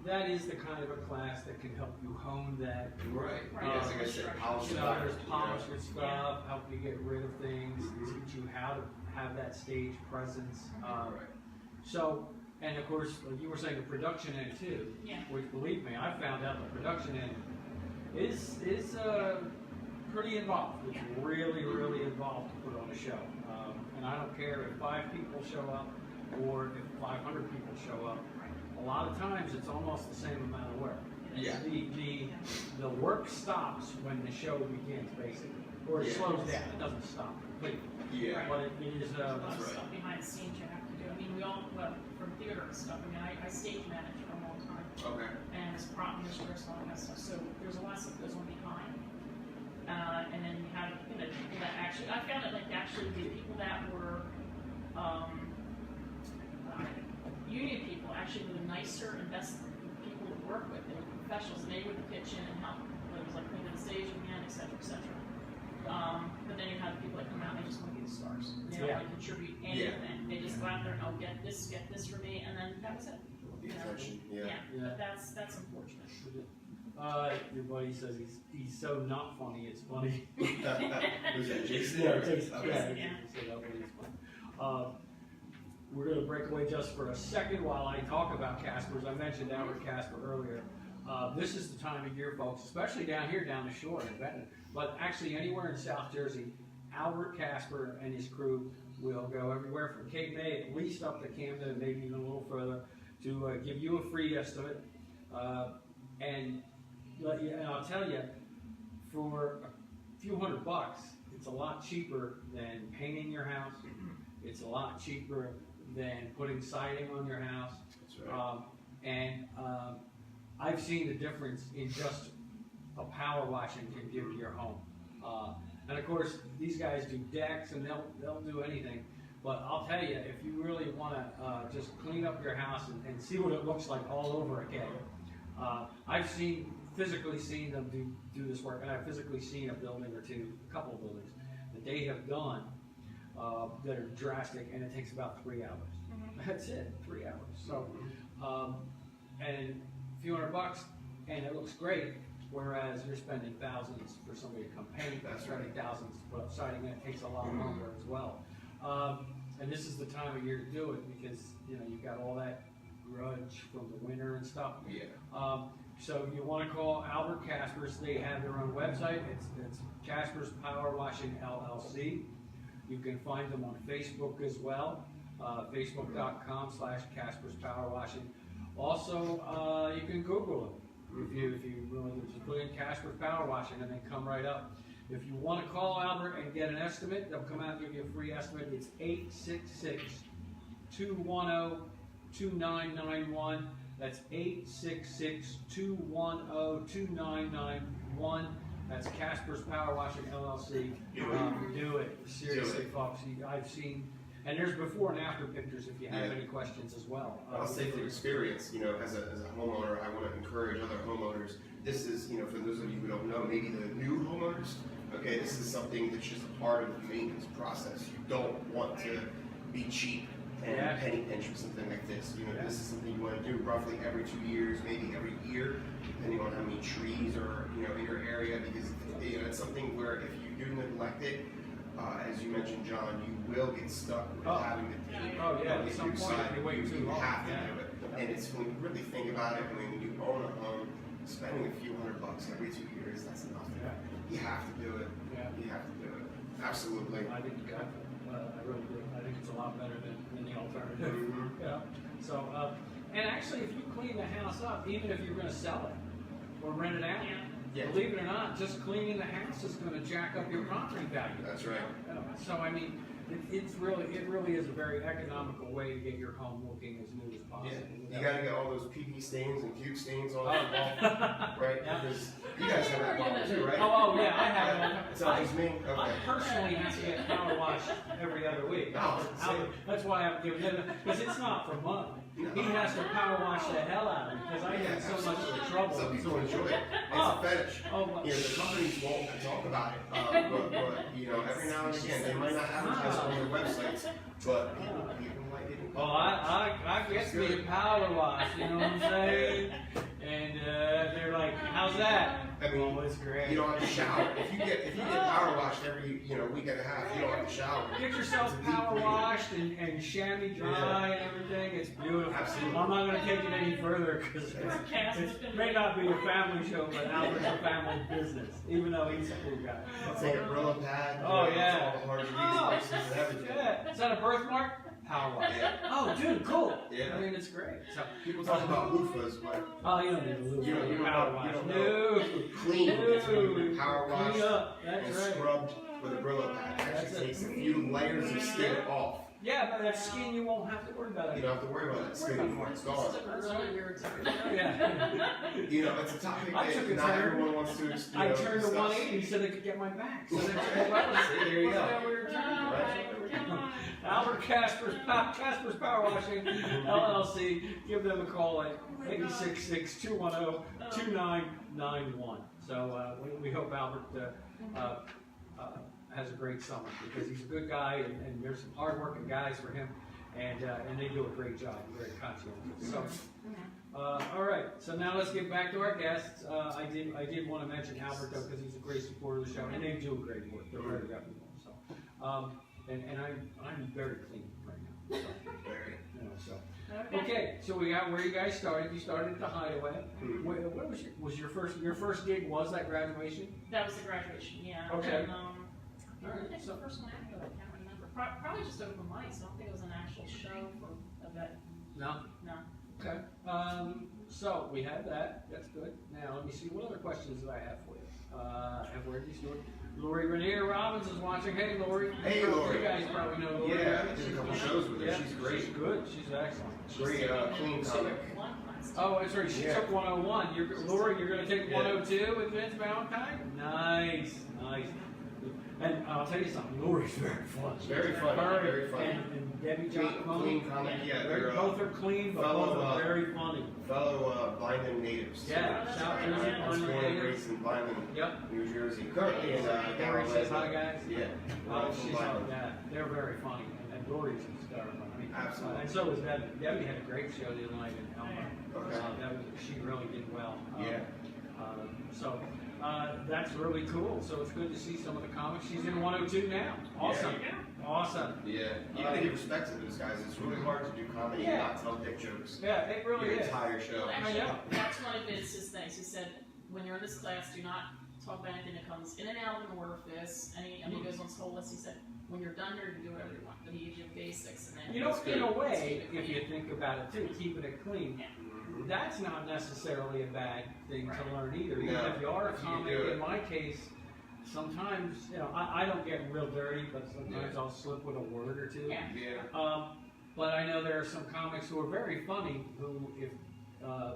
that is the kind of a class that can help you hone that. Right. Right. Yeah, like I said, polish You it know, up, there's you know. polish your stuff, help you get rid of things, teach you how to have that stage presence. Right. So, and of course, like you were saying, the production end too, Yeah. which believe me, I found out the production end is pretty involved. It's really, really involved to put on a show. And I don't care if 5 people show up or if 500 people show up. A lot of times it's almost the same amount of work. Yeah. The work stops when the show begins, basically, or it slows down. It doesn't stop completely. Yeah. But it is. A lot of That's right. stuff behind the scenes you have to do. I mean, we all, well, from theater and stuff, I mean, I stage managed for a long time. Okay. And as prop mistress and all that stuff. So there's a lot of stuff that goes on behind. And then you have, you know, people that actually, I found it like actually the people that were, union people actually were the nicer and best people to work with. They were professionals and they would pitch in and help. It was like cleaning the stage again, et cetera, et cetera. But then you have people that come out and they just want to be the stars. They don't want to contribute anything. They just go out there and, oh, get this for me, and then that was it. The attention. Yeah. Yeah. But that's unfortunate. Your buddy says he's so not funny, it's funny. Who's that, Jason? Yeah, Jason. Okay. Yeah, so that one is fun. We're going to break away just for a second while I talk about Caspers. I mentioned Albert Casper earlier. This is the time of year, folks, especially down here, down the shore in Benton, but actually anywhere in South Jersey, Albert Casper and his crew will go everywhere from Cape May, at least up to Camden, and maybe even a little further, to give you a free estimate. And I'll tell you, for a few $100, it's a lot cheaper than painting your house. It's a lot cheaper than putting siding on your house. That's right. I've seen the difference in just a power washing can give to your home. And of course, these guys do decks and they'll do anything. But I'll tell you, if you really want to just clean up your house and see what it looks like all over again, I've physically seen them do this work, and I've physically seen a building or two, a couple of buildings that they have done that are drastic, and it takes about 3 hours. That's it, 3 hours. So, and a few $100, and it looks great. Whereas you're spending thousands for somebody to come paint, spending thousands to put up siding, and it takes a lot longer as well. And this is the time of year to do it because you've got all that grudge from the winter and stuff. Yeah. So you want to call Albert Caspers. They have their own website. It's Caspers Power Washing LLC. You can find them on Facebook as well. Facebook.com/Caspers Power Washing. Also, you can Google them. If you really just put in Caspers Power Washing and then come right up. If you want to call Albert and get an estimate, they'll come out and give you a free estimate. It's 866-210-2991. That's 866-210-2991. That's Caspers Power Washing LLC. Do it. Seriously, folks. I've seen, and there's before and after pictures if you have any questions as well. I'll say from experience, as a homeowner, I want to encourage other homeowners. This is, for those of you who don't know, maybe the new homeowners, okay, this is something that's just a part of the maintenance process. You don't want to be cheap and penny pinch for something like this. This is something you want to do roughly every 2 years, maybe every year, depending on how many trees are, in your area, because, it's something where if you do neglect it, as you mentioned, John, you will get stuck with having to paint. At some point, you wait too long. You have to do it. And it's when you really think about it, when you own a home, spending a few $100 every 2 years, that's enough. You have to do it. You have to do it. Absolutely. I think I really do. I think it's a lot better than the alternative. Yeah. So, and actually, if you clean the house up, even if you're going to sell it or rent it out, believe it or not, just cleaning the house is going to jack up your property value. That's right. So, I mean, it really is a very economical way to get your home looking as new as possible. Yeah. You gotta get all those PP stains and puke stains on the wall, right? Yeah. Because you guys have that problem too, right? Oh yeah, I have one. It's always me. I Okay. personally have to get power washed every other week. Oh, That's why I'm giving him, because it's not for money. He has to power wash the hell out of me because I get so much of the trouble. Some people enjoy it. It's Oh. a fetish. Oh, well. You know, the companies won't talk about it, but you know, every now and again, they might not advertise it on their websites, but people like it. Oh, I get me a power wash, you know what I'm saying? And they're like, how's that? I mean, oh, it's great. you don't have to shower. If you get power washed every week and a half, you don't have to shower. Get yourself power washed and chamois dry and everything. It's beautiful. Absolutely. I'm not going to take it any further because it may not be a family show, but Albert's a family business, even though he's a cool guy. Take a Brillo pad. Oh, you know, yeah. All the hard Oh, grease and everything. yeah. Is that a birthmark? Power wash. Yeah. Oh, dude, cool. Yeah. I mean, it's great. So, People talk about loofahs, but oh, you don't need a little You don't power know- wash. you don't No. clean. It's when you've been power Clean washed up. That's and right. scrubbed with a Brillo pad. It That's actually it. takes a few layers of skin off. Yeah, but that skin you won't have to worry about You it. don't have to worry about that skin anymore. It's gone. That's really weird. Yeah. You know, it's a topic I took a that not turn. everyone wants to I turned to discuss. 180 so they could get my back. So they could See, there you go. Albert Casper's Power Washing LLC. Give them a call at 866-210-2991. So we hope Albert has a great summer because he's a good guy and there's some hardworking guys for him and they do a great job. Very conscientious. So. All right, so now let's get back to our guests. I did want to mention Albert though because he's a great supporter of the show and they do great work. They're very reputable. So, and I'm very clean right now. So, you know, so. Okay, so we got where you guys started. You started at the Highway. What was your first gig? Was that graduation? That was the graduation, yeah. Okay. And, All right. the first one after that, I can't remember. Probably just open mics. I don't think it was an actual show for a bit. No. No. Okay. So we have that. That's good. Now let me see what other questions that I have for you. And where did you start? Lori Rainier Robbins is watching. Hey, Lori. Hey, Lori. You guys probably know Lori. Yeah, I did a couple shows with her. Yeah, She's great. She's good. She's excellent. Great, clean comic. Oh, that's right. She took 101. Lori, you're going to take 102 with Vince Valentine? Nice. And I'll tell you something. Lori's very fun. Very funny. Her Very funny. And Debbie Clean Giacomo. comic. Yeah, They're both are clean, but fellow, both are very funny. Fellow Vineland natives. Yeah, that's South right. Jersey, Yeah, I was born and Vineland. raised in Vineland, Yep. New Jersey. Currently in Lori says hi, guys. Yeah. Oh, from she's Vineland. yeah, they're very funny, and Lori's a star. I mean, Absolutely. and so was Debbie. Debbie had a great show the other night in Elma. Okay. She really did well. Yeah. So that's really cool. So it's good to see some of the comics. She's in 102 now. Awesome. Awesome. Yeah. You gotta give respect to those guys. It's really hard to do comedy and not tell dick jokes. Yeah, it really Your is. entire show. Well, I actually, know. that's one of Vince's things. He said, when you're in this class, do not talk about anything that comes in and out of an orifice. And he goes on his whole list. He said, when you're done here, you can do whatever you want. But he gives you basics. And then You know, That's in a good. way, if you think about it too, keeping it clean, that's not necessarily a bad thing to learn either. Even No, if you are a if you comic, do it. in my case, sometimes, you know, I don't get real dirty, but sometimes I'll slip with a word or two. Yeah. Yeah. But I know there are some comics who are very funny who, if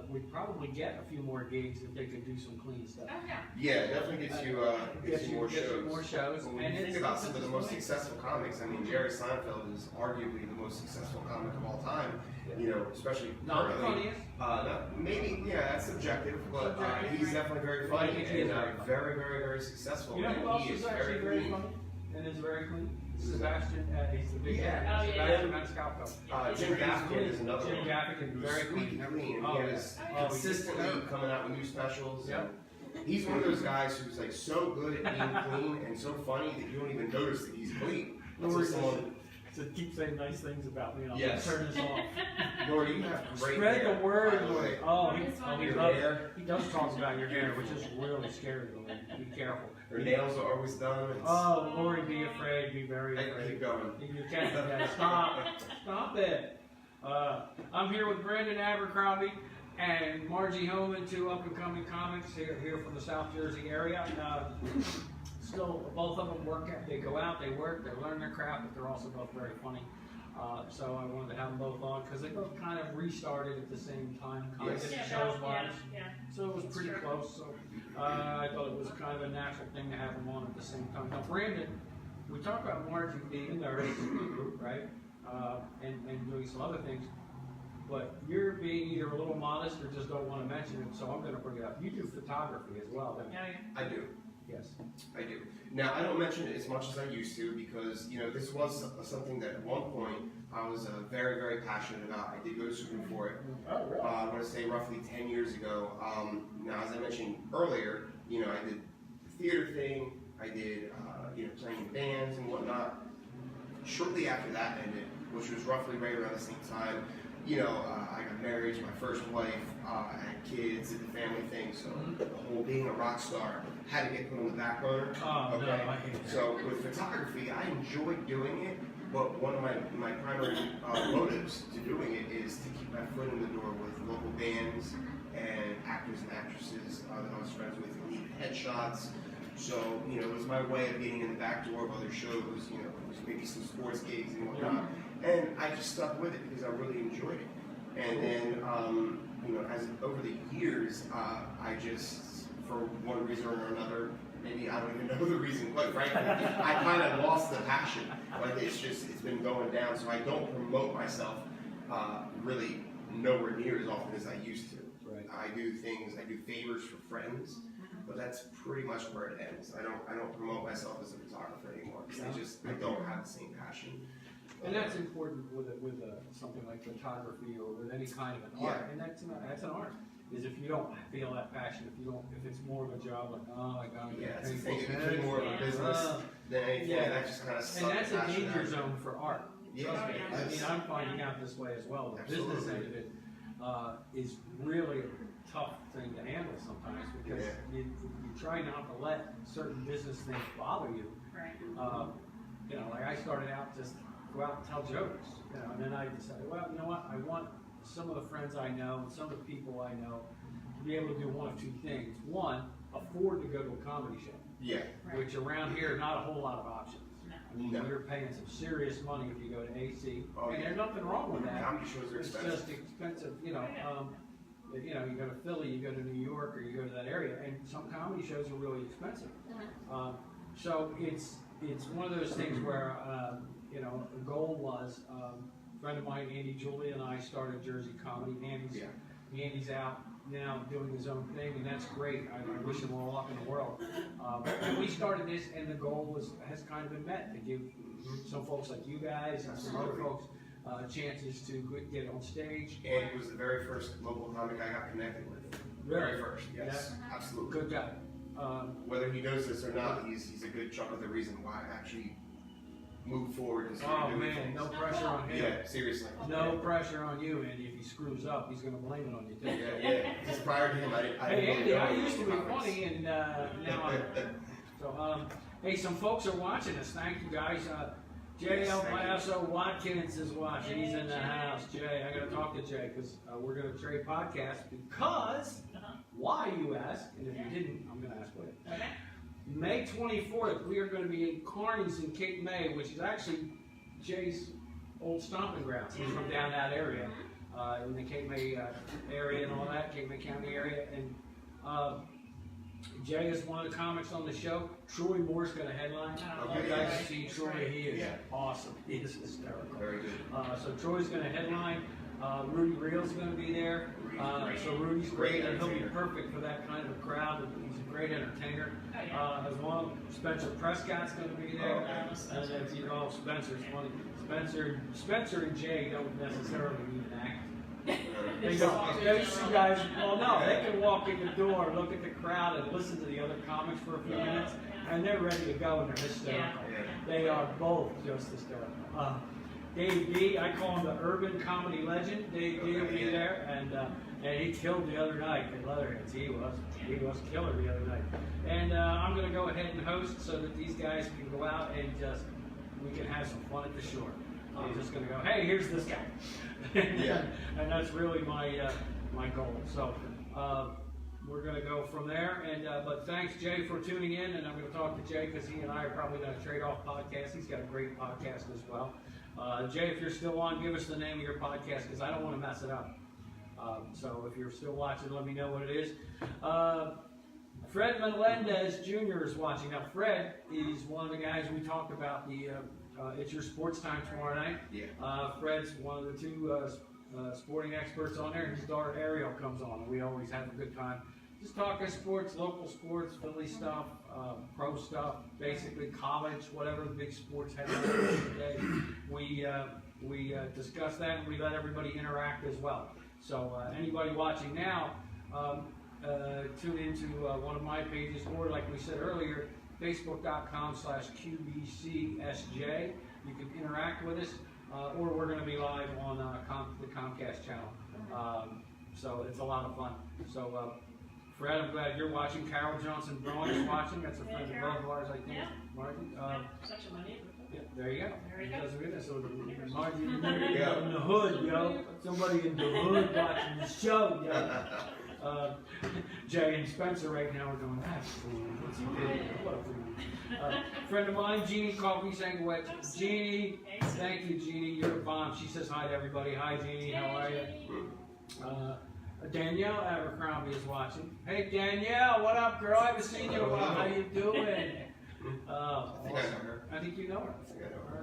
would probably get a few more gigs if they could do some clean stuff. Oh, yeah. Yeah, it definitely gets you more Gets you shows. more shows. When And you think it's- about it's some of the just most funny. successful comics, I mean, Jerry Seinfeld is arguably the most successful comic of all time. You know, especially Not the currently. funniest. Maybe, yeah, that's subjective, but Subjective, he's right. definitely very I funny think he is and very funny. very successful. You know and who else he is is actually very clean. funny and is very clean? Sebastian, he's the big Yeah. guy. Oh, yeah. Sebastian Maniscalco. Jim Gaffigan is another Jim one. Gaffigan, Who's very squeaky clean. clean. Oh, He yeah. is Oh, consistently he's- coming out with new specials. Yep. He's one of those guys who's like so good at being clean and so funny that you don't even notice that he's clean. That's Lori just someone. to keep saying nice things about me. I'll Yes. turn this off. Lori, you have great Spread hair, the word, by the Lori. way. Oh, he Your loves hair. He does talk about your hair, which is really scary, Lori. Be careful. Her nails are always done. It's, Oh, Lori, be afraid. Be very I keep afraid. going. You can't. Yeah, stop it. I'm here with Brandon Abercrombie and Margie Homan, two up-and-coming comics here from the South Jersey area. still, both of them work, they go out, they work, they learn their craft, but they're also both very funny. So I wanted to have them both on, because they both kind of restarted at the same time, kind of Yeah, shows wise. yeah. So it was pretty close, so I thought it was kind of a natural thing to have them on at the same time. Now Brandon, we talked about Margie being in our ACP group, right? And doing some other things, but you're being either a little modest or just don't want to mention it, so I'm going to bring it up. You do photography as well, don't you? I do. Yes. I do. Now, I don't mention it as much as I used to because, you know, this was something that at one point I was very, very passionate about. I did go to school for it. Oh, really? I want to say roughly 10 years ago. Now, as I mentioned earlier, you know, I did the theater thing. I did, you know, playing in bands and whatnot. Shortly after that ended, which was roughly right around the same time, you know, I got married to my first wife, I had kids, did the family thing, so the whole being a rock star had to get put on the back burner. Oh, no, I hate that. So with photography, I enjoyed doing it, but one of my primary motives to doing it is to keep my foot in the door with local bands and actors and actresses that I was friends with who needed headshots. So, you know, it was my way of getting in the back door of other shows, you know, maybe some sports gigs and whatnot. And I just stuck with it because I really enjoyed it. And then, you know, as over the years, I just, for one reason or another, maybe I don't even know the reason, quite frankly, I kind of lost the passion. Like it's been going down, so I don't promote myself really nowhere near as often as I used to. Right. I do favors for friends, but that's pretty much where it ends. I don't promote myself as a photographer anymore because I don't have the same passion. And that's important with something like photography or with any kind of an art, and that's an art. Is if you don't feel that passion, if it's more of a job, like I gotta get It's a paid. thing. It became more of a business than anything. Yeah. That just kind of sucked And that's the a passion danger out. zone for art. Yeah. Trust me. I Yes. mean, I'm finding out this way as well. The business Absolutely. end of it is really a tough thing to handle sometimes because you try not to let certain business things bother you. Right. You know, like I started out just go out and tell jokes, you know, and then I decided, well, you know what, I want some of the friends I know and some of the people I know to be able to do one of two things. One, afford to go to a comedy show, Yeah. Right. which around here, not a whole lot of options. No. I mean, No. you're paying some serious money if you go to AC, Oh, and yeah. there's nothing wrong with that. Comedy shows are It's expensive. just expensive, you know. You know, you go to Philly, you go to New York, or you go to that area, and some comedy shows are really expensive. So it's one of those things where you know, the goal was a friend of mine, Andy Julia, and I started Jersey Comedy. Andy's out now doing his own thing, and that's great. I wish him all luck in the world. And we started this, and the goal has kind of been met to give some folks like you guys and some other folks chances to get on stage. And he was the very first local comic I got connected with. Very first, yes, absolutely. Good guy. Whether he knows this or not, he's a good chunk of the reason why I actually moved forward and Oh started doing man, things. no pressure on him. Yeah, seriously. No pressure on you, and if he screws up, he's going to blame it on you too. Yeah. Just prior to him, I didn't Hey really Andy, know I he used to was be comics. funny, and now I'm. So hey, some folks are watching us. Thank you guys. Jay El Paso Watkins is watching. He's in the house. Jay, I got to talk to Jay because we're going to trade podcasts because why you ask, and if you didn't, I'm going to ask what. Okay. May 24th, we are going to be in Kearney's in Cape May, which is actually Jay's old stomping grounds. He's from down that area, in the Cape May area and all that, Cape May County area. And Jay is one of the comics on the show. Troy Moore's going to headline. Okay, You guys yes. see Troy, he is awesome. He is hysterical. Very good. So Troy's going to headline. Rudy Reel's going to be there. So Rudy's great, and he'll be perfect for that kind of a crowd. He's a great entertainer. As well, Spencer Prescott's going to be there. And then, you know, Spencer's funny. Spencer and Jay don't necessarily need an act. They those two guys, well, no, they can walk in the door, look at the crowd, and listen to the other comics for a few minutes, and they're ready to go, and they're hysterical. They are both just hysterical. Dave D, I call him the urban comedy legend. Dave D will be there, and he killed the other night at Leatherheads. He was killer the other night. And I'm going to go ahead and host so that these guys can go out and we can have some fun at the shore. I'm just going to go, hey, here's this guy. And that's really my goal. So we're going to go from there. And but thanks, Jay, for tuning in. And I'm going to talk to Jay because he and I are probably going to trade off podcasts. He's got a great podcast as well. Jay, if you're still on, give us the name of your podcast because I don't want to mess it up. So if you're still watching, let me know what it is. Fred Melendez Jr. is watching. Now, Fred is one of the guys we talked about. It's your sports time tomorrow night. Yeah. Fred's one of the two sporting experts on there. His daughter Ariel comes on, and we always have a good time. Just talking sports, local sports, Philly stuff, pro stuff, basically college, whatever the big sports headlines today. We discuss that, and we let everybody interact as well. So anybody watching now, tune into one of my pages, or like we said earlier, facebook.com/QBCSJ. You can interact with us, or we're going to be live on the Comcast channel. So it's a lot of fun. So Fred, I'm glad you're watching. Carol Johnson Brown is watching. That's a friend of both of ours, I think. Yeah. Margie. Such a money. Yeah, there you go. There you go. So Margie, in the hood, yo. Somebody in the hood watching the show, yo. Jay and Spencer right now are going, that's food. What's he doing? What a food. Friend of mine, Jeannie Coffee Sangway. Jeannie, thank you, Jeannie. You're a bomb. She says hi to everybody. Hi, Jeannie. How are you? Danielle Abercrombie is watching. Hey, Danielle, what up, girl? I haven't seen you in a while. How you doing? I think you know her.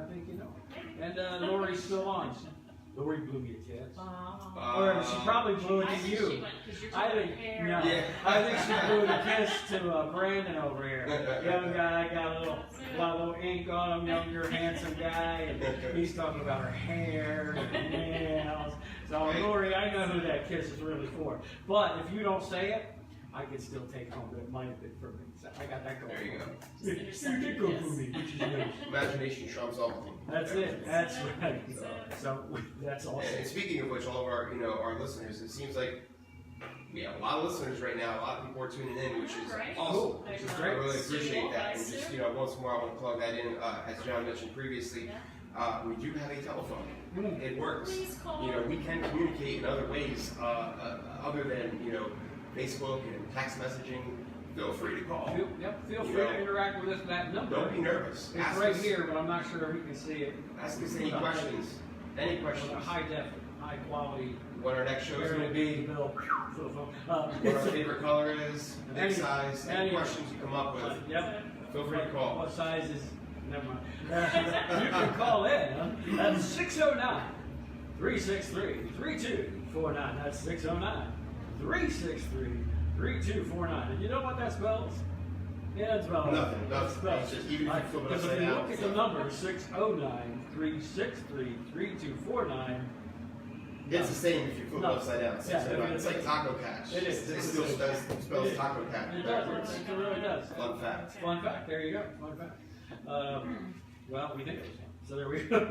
I think you know her. And Lori's still on. Lori blew me a kiss. Or she probably blew it to you. I think she blew the kiss to Brandon over here. Young guy, got a little ink on him, younger, handsome guy, and he's talking about her hair and nails. So Lori, I know who that kiss is really for. But if you don't say it, I can still take home, but it might have been for me. So I got that going. There you go. You did go for me, which is good. Imagination trumps all. That's it. That's right. So that's awesome. And speaking of which, all of our our listeners, it seems like we have a lot of listeners right now. A lot of people are tuning in, which is awesome. Which is I great. really appreciate that. And just once more, I want to plug that in. As John mentioned previously, we do have a telephone. It works. We can communicate in other ways other than Facebook and text messaging. Feel free to call. Feel free to interact with us at that number. Don't be nervous. It's right here, but I'm not sure if we can see it. Ask us any questions. Any questions. High def, high quality. What our next show is going to be. What our favorite color is. Big size. Any questions you come up with. Feel free to call. What size is? Never mind. You can call in. That's 609-363-3249. That's 609-363-3249. And you know what that spells? Yeah, it spells nothing. It's just even if you flip it because if upside you down. look at the number 609-363-3249. It's the same if you flip it upside down. It's like Taco Cash. It is. It still spells Taco Cash. It does. It really does. Fun fact. Fun fact. There you go. Fun fact. Well, we think it was fun. So there we go.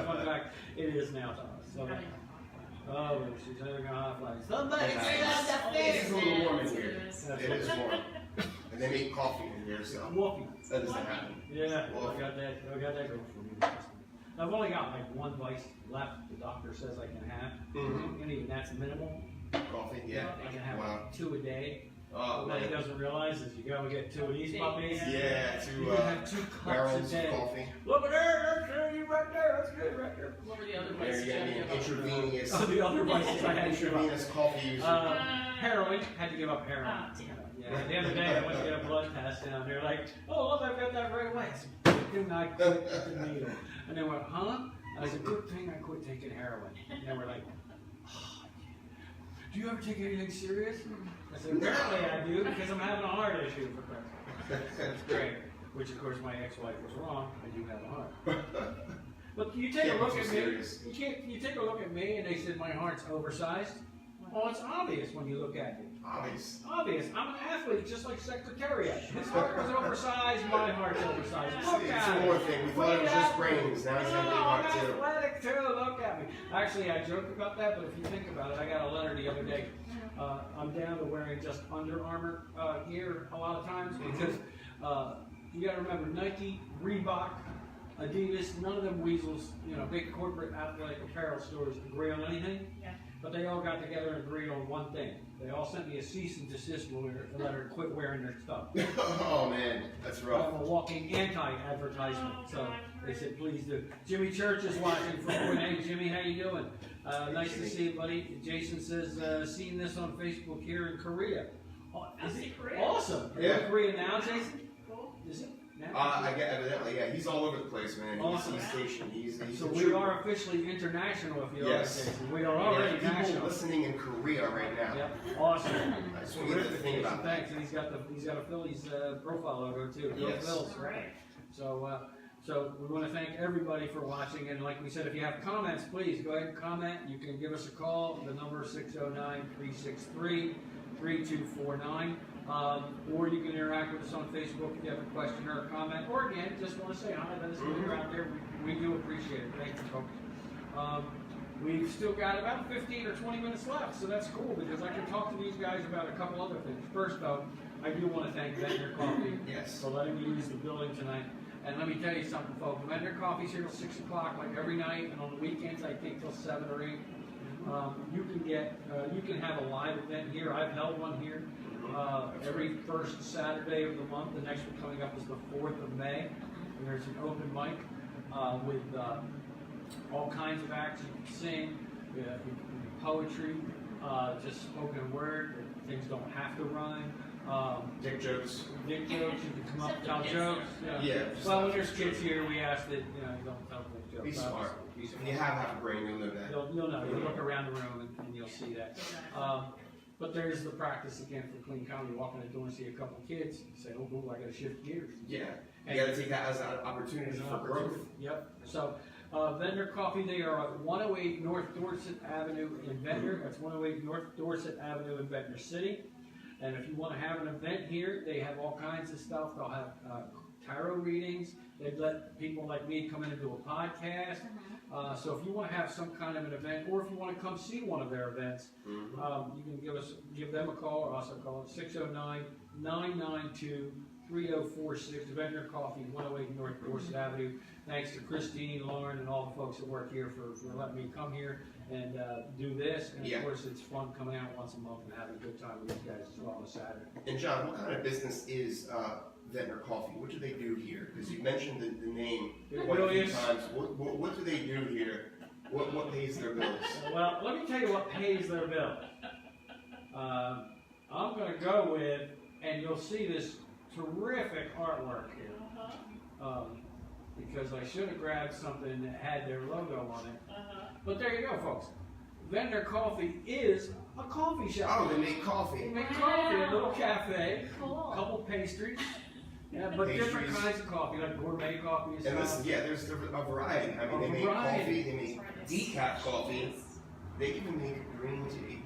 Fun fact. It is now, Thomas. So, she's having a hot flight. Somebody say that It is a little warm in here. It is warm. And they make coffee in here, so that doesn't happen. Yeah, I got that going for me. I've only got like one vice left. The doctor says I can have, and even that's minimal. Coffee, yeah. I can have like 2 a day. What he doesn't realize is you gotta get 2 of these puppies. Yeah, you can have 2 cups barrels a day. of coffee. Look at there, that's you right there. That's good right there. What were the other There vices? you get intravenous. The other vices I had to give up. Intravenous coffee use. Heroin. Had to give up heroin. Yeah, the other day I went to get a blood test and they're like, oh, look, I've got that right away. I said, good thing I quit the needle. And they went, huh? I said, good thing I quit taking heroin. And they were like, oh, do you ever take anything serious? I said, apparently I do because I'm having a heart issue for Christ's sake. That's great. Which of course my ex-wife was wrong. I do have a heart. But you take a look at me. You take a look at me and they said my heart's oversized. Well, it's obvious when you look at me. Obvious. Obvious. I'm an athlete, just like Secretariat. His heart was oversized, my heart's oversized. Look It's at one more thing. We thought it was just brains. Now he's got a big heart I'm too. athletic too. Look at me. Actually, I joke about that, but if you think about it, I got a letter the other day. I'm down to wearing just Under Armour gear a lot of times because you got to remember Nike, Reebok, Adidas, none of them weasels, big corporate athletic apparel stores agree on anything. Yeah. But they all got together and agreed on one thing. They all sent me a cease and desist letter to quit wearing their stuff. Oh man, that's rough. I'm a walking anti-advertisement, so they said please do. Jimmy Church is watching from Fort. Hey Jimmy, how you doing? Nice to see you, buddy. Jason says, seeing this on Facebook here in Korea. Oh, is it Korea? awesome? Are you Yeah. in Korea now, Jason? Cool. Is it? Now? I get evidently, yeah. He's all over the place, man. Awesome. He's stationed. He's So a we trooper. are officially international, if you Yes. are, Jason. We are Yeah, already people national. listening in Korea right now. Yep, awesome. I just want you to think about that. Thanks, and he's got a Phillies profile logo too. Go Yes. Phils. All right. So we want to thank everybody for watching, and like we said, if you have comments, please go ahead and comment. You can give us a call. The number is 609-363-3249. Or you can interact with us on Facebook if you have a question or a comment. Or again, just want to say hi, let us know you're out there. We do appreciate it. Thank you, folks. We've still got about 15 or 20 minutes left, so that's cool because I can talk to these guys about a couple other things. First, though, I do want to thank Vendor Coffee Yes. for letting me use the building tonight. And let me tell you something, folks. Vendor Coffee's here till 6 o'clock, like every night, and on the weekends I think till 7 or 8. You can have a live event here. I've held one here every first Saturday of the month. The next one coming up is the 4th of May. And there's an open mic with all kinds of acts. You can sing, you can do poetry, just spoken word. Things don't have to rhyme. Dick jokes. Dick jokes, you can come up and tell jokes. Yeah. Well, when there's kids here, we ask that you don't tell dick jokes. Be smart. If you have half a brain, you'll know that. You'll know. You'll look around the room and you'll see that. But there's the practice again for clean comedy. Walk in the door and see a couple of kids, say, "Oh, cool, I got to shift gears." Yeah. You got to take that as an opportunity for growth. Yep. So, Vendor Coffee, they are at 108 North Dorset Avenue in Ventnor. That's 108 North Dorset Avenue in Ventnor City. And if you want to have an event here, they have all kinds of stuff. They'll have tarot readings. They'd let people like me come in and do a podcast. So if you want to have some kind of an event, or if you want to come see one of their events, you can give them a call, or also call it 609-992-3046. Vendor Coffee, 108 North Dorset Avenue. Thanks to Christine, Lauren, and all the folks that work here for letting me come here and do this. And of course, it's fun coming out once a month and having a good time with you guys as well on a Saturday. And John, what kind of business is Vendor Coffee? What do they do here? Because you mentioned the name quite a few times. What do they do here? What pays their bills? Well, let me tell you what pays their bill. I'm going to go with, and you'll see this terrific artwork here. Because I should have grabbed something that had their logo on it. But there you go, folks. Vendor Coffee is a coffee shop. Oh, they make coffee. They make coffee, a little cafe, Cool. a couple pastries. Yeah, but different kinds of coffee, like gourmet coffee and And stuff. listen, there's a variety. I mean, they make coffee, they make decaf coffee, they even make green tea.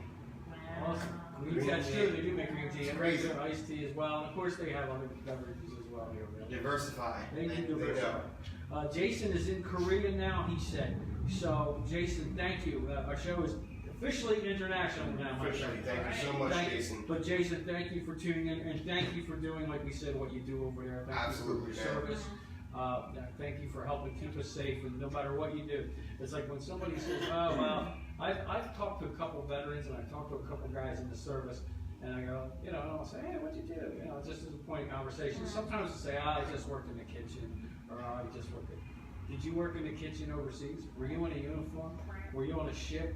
Awesome. Green tea, that's true. They do make green tea and regular iced tea as well. And of course, they have other beverages as well here. Diversify. They do know. diversify. Jason is in Korea now, he said. So, Jason, thank you. Our show is officially international now, my Officially, friend. thank you so much, Jason. But Jason, thank you for tuning in, and thank you for doing, like we said, what you do over there. Thank Absolutely, you for your service. Thank you for helping keep us safe, and no matter what you do. It's like when somebody says, "Oh, well," I've talked to a couple veterans, and I've talked to a couple guys in the service, and I go, and I'll say, "Hey, what'd you do?" Just as a point of conversation. Sometimes I say, "I just worked in the kitchen," or "I just worked." Did you work in the kitchen overseas? Were you in a uniform? Were you on a ship?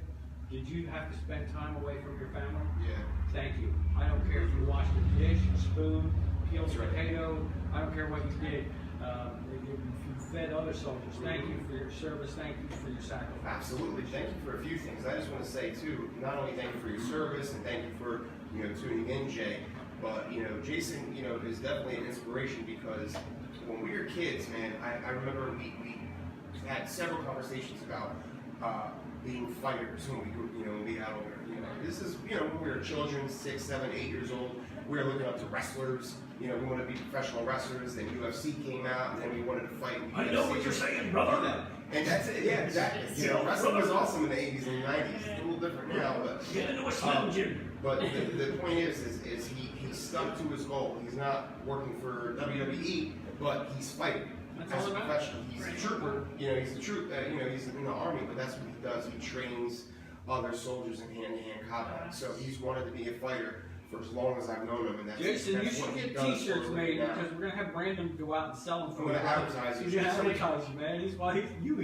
Did you have to spend time away from your family? Yeah. Thank you. I don't care if you washed a dish, a spoon, peeled a potato. I don't care what you did. If you fed other soldiers. Thank you for your service. Thank you for your sacrifice. Absolutely. Thank you for a few things. I just want to say too, not only thank you for your service and thank you for tuning in, Jay, but Jason, is definitely an inspiration because when we were kids, man, I remember we had several conversations about being fighters when we grew, when we got older. This is when we were children, 6, 7, 8 years old. We were looking up to wrestlers. We wanted to be professional wrestlers. Then UFC came out, and then we wanted to fight. I know what you're saying, brother. And that's it. Yeah, exactly. Wrestling was awesome in the 80s and 90s. It's a little different now, but Get into a slim gym. But the point is he stuck to his goal. He's not working for WWE, but he's fighting. That's as all a that matters. professional. He's a trooper. You know, he's a troop. You know, he's in the army, but that's what he does. He trains other soldiers in hand-to-hand combat. So he's wanted to be a fighter for as long as I've known him, and that's Jason, you that's should what he get does T-shirts for a made living now. because we're gonna have Brandon go out and sell them for I'm gonna advertise He's it. gonna advertise, man.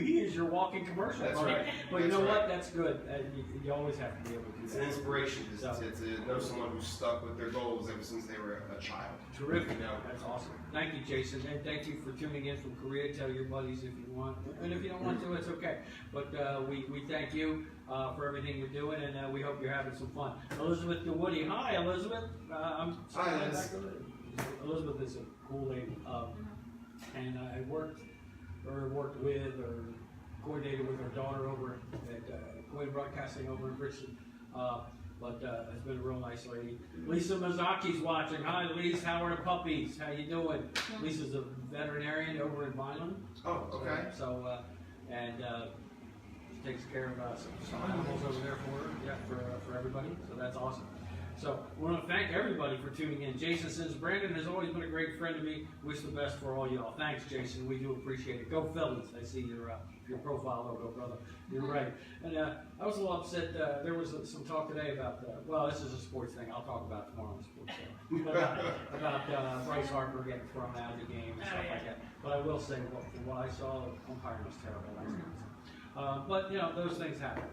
He is your walking commercial. That's buddy. right. But you That's know right. what? That's good. You always have to be able to do It's that. an inspiration to So- know someone who's stuck with their goals ever since they were a child. Terrific. You know? That's awesome. Thank you, Jason, and thank you for tuning in from Korea. Tell your buddies if you want, and if you don't want to, it's okay. But we thank you for everything you're doing, and we hope you're having some fun. Elizabeth DeWoody. Hi, Elizabeth. I'm sorry. Hi, Liz. Elizabeth is a cool lady, and I worked with or coordinated with her daughter over at Coin Broadcasting over in Richmond. But it's been a real nice lady. Lisa Mazaki's watching. Hi, Lisa. How are the puppies? How you doing? Lisa's a veterinarian over in Vineland. Oh, okay. So, and she takes care of some animals over there for her, yeah, for everybody. So that's awesome. So we want to thank everybody for tuning in. Jason says, Brandon has always been a great friend to me. Wish the best for all y'all. Thanks, Jason. We do appreciate it. Go Phillies. I see your profile logo, brother. You're right. And I was a little upset. There was some talk today about, well, this is a sports thing. I'll talk about it tomorrow on the sports show. about Bryce Harper getting thrown out of the game and stuff like that. But I will say, from what I saw, umpiring was terrible. But, you know, those things happen.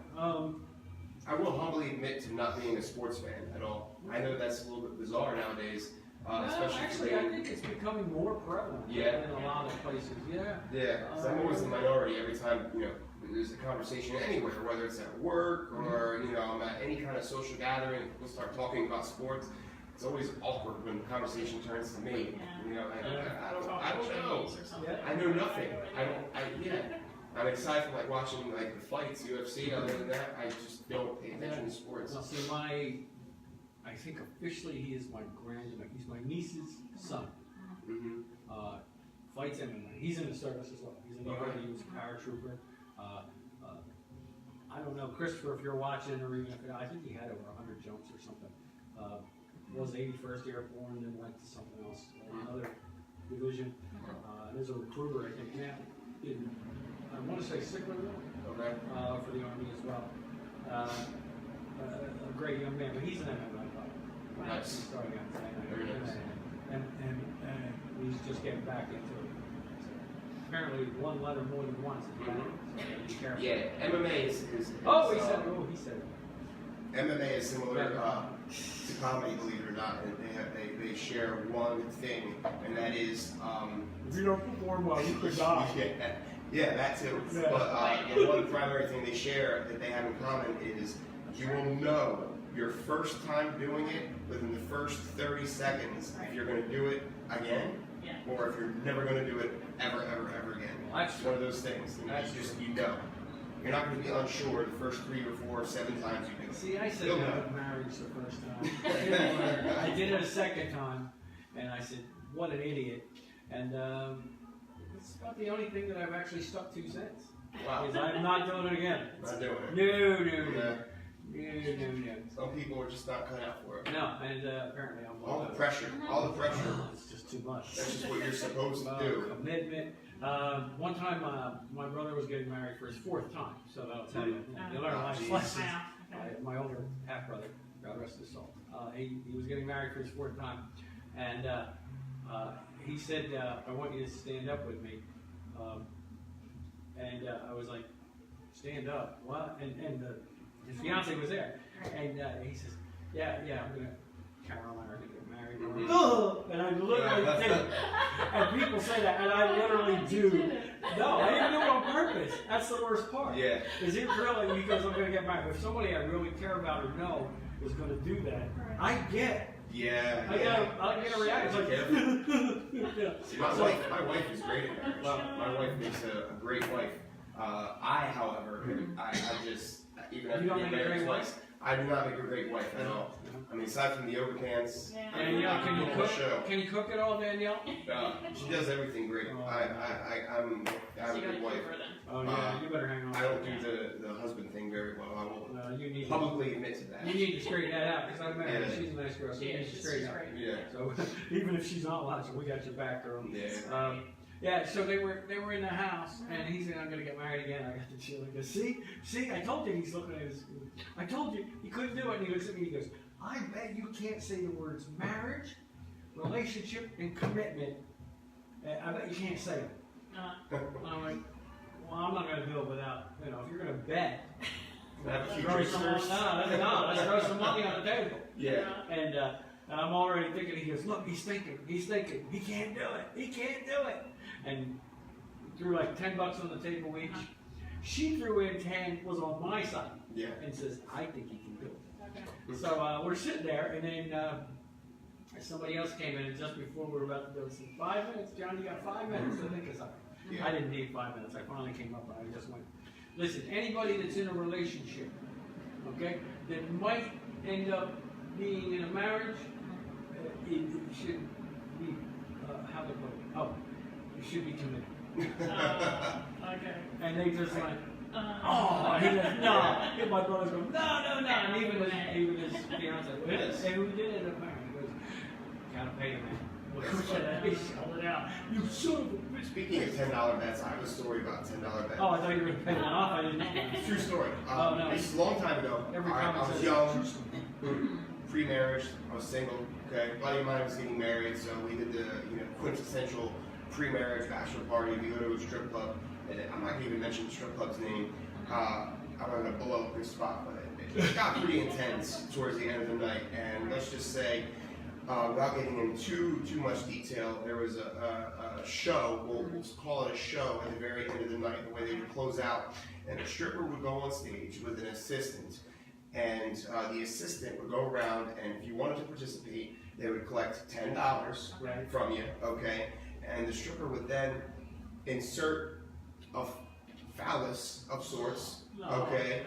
I will humbly admit to not being a sports fan at all. I know that's a little bit bizarre nowadays, especially actually, I think it's becoming more prevalent in a lot of places. Yeah. Yeah, 'cause I'm always the minority every time, you know, there's a conversation anywhere, whether it's at work or, you know, I'm at any kind of social gathering, people start talking about sports. It's always awkward when the conversation turns to me. You know, I don't know. I know nothing. I'm excited for like watching like the fights, UFC. Other than that, I just don't pay attention to sports. Now, see, I think officially he's my niece's son. Mm-hmm. Fights MMA. He's in the service as well. He's in the Army. He was a paratrooper. I don't know, Christopher, if you're watching, or even if I think he had over 100 jumps or something. Was 81st Airborne, then went to something else, another division. There's a recruiter, I think, now. I want to say Sickler, Okay. for the Army as well. A great young man, but he's an MMA fighter. Nice. He's starting out Very nice. and he's just getting back into it. So, apparently, one letter more than once. So be careful. Yeah, MMA is He said. MMA is similar to comedy, believe it or not. And they share one thing, and that is If you don't perform well, you could die. yeah, that too. Yeah. But the one primary thing they share that they have in common is you will know your first time doing it within the first 30 seconds if you're going to do it again, or if you're never going to do it ever again. That's It's one of those things. And you know. You're not going to be unsure the first 3 or 4 or 7 times you do it. See, I said You'll no know. to marriage the first time. I did it a second time, and I said, what an idiot. And it's about the only thing that I've actually stuck to since. Wow. Is I'm not doing it again. Not doing it. No. Some people are just not cut out for it. No, and apparently I'm All the pressure. It's just too much. That's just what you're supposed to do. Commitment. One time, my brother was getting married for his 4th time, so that'll tell you. You learn a life Jeez. lessons. My older half brother, God rest his soul. He was getting married for his 4th time, and he said, "I want you to stand up with me." And I was like, "Stand up? What?" And his fiance was there, and he says, "Yeah, I'm gonna." Carol and I are gonna get married. Mhm. And I literally did. And people say that, and I literally do. No, I didn't do it on purpose. That's the worst part. Yeah. Is it really because I'm gonna get married? If somebody I really care about or know is gonna do that, I get. Yeah. I get a reaction. It's like, See, my wife is great at marriage. My wife makes a great wife. I, however, I just, even after You don't being make a married great twice, I do not make a great wife at all. I mean, aside from the yoga pants, Danielle, can you the cook? show. Can you cook it all, Danielle? She does everything great. I'm a good wife. Oh yeah, you better hang on. I don't do the husband thing very well. I will No, you need publicly admit to that. You need to straighten that out because I met her. Yeah. She's a nice girl, so you need to straighten out. Yeah. So even if she's not watching, we got your back, girl. Yeah. Yeah, so they were in the house, and he said, "I'm gonna get married again." I got the chill. He goes, "See, I told you." He's looking at his. I told you he couldn't do it. And he looks at me. He goes, "I bet you can't say the words marriage, relationship, and commitment. I bet you can't say it." I'm like, "Well, I'm not gonna do it without, if you're gonna bet." Have a few Throw drinks some, first. let's throw some money on the table. Yeah. And I'm already thinking, he goes, "Look, he's thinking, he can't do it. And threw like $10 on the table each. She threw in 10, was on my side. Yeah. And says, "I think he can do it." Okay. So we're sitting there, and then somebody else came in, and just before we were about to do it, said, 5 minutes, John, you got 5 minutes to think of something. Yeah. I didn't need 5 minutes. I finally came up, and I just went, listen, anybody that's in a relationship, okay, that might end up being in a marriage, it should be, how to put it? Oh, you should be committed. Okay. And they just like, oh, he goes, no. And my brother's going, no. And even his fiance, yes. And we did end up married. He goes, gotta pay him, man. He sold it out. You son of a bitch. Speaking of $10 bets, I have a story about $10 bets. Oh, I thought you were going to pay them off. I didn't know that. True story. Oh, no. This is a long time ago. Every I comment was says young, pre-marriage. I was single. Okay, a buddy of mine was getting married, so we did the quintessential pre-marriage bachelor party. We go to a strip club, and I'm not going to even mention the strip club's name. I'm not going to blow up this spot, but it got pretty intense towards the end of the night. And let's just say, without getting into too much detail, there was a show, we'll call it a show, at the very end of the night, the way they would close out, and a stripper would go on stage with an assistant, and the assistant would go around, and if you wanted to participate, they would collect $10 from you, okay, and the stripper would then insert a phallus of sorts, okay,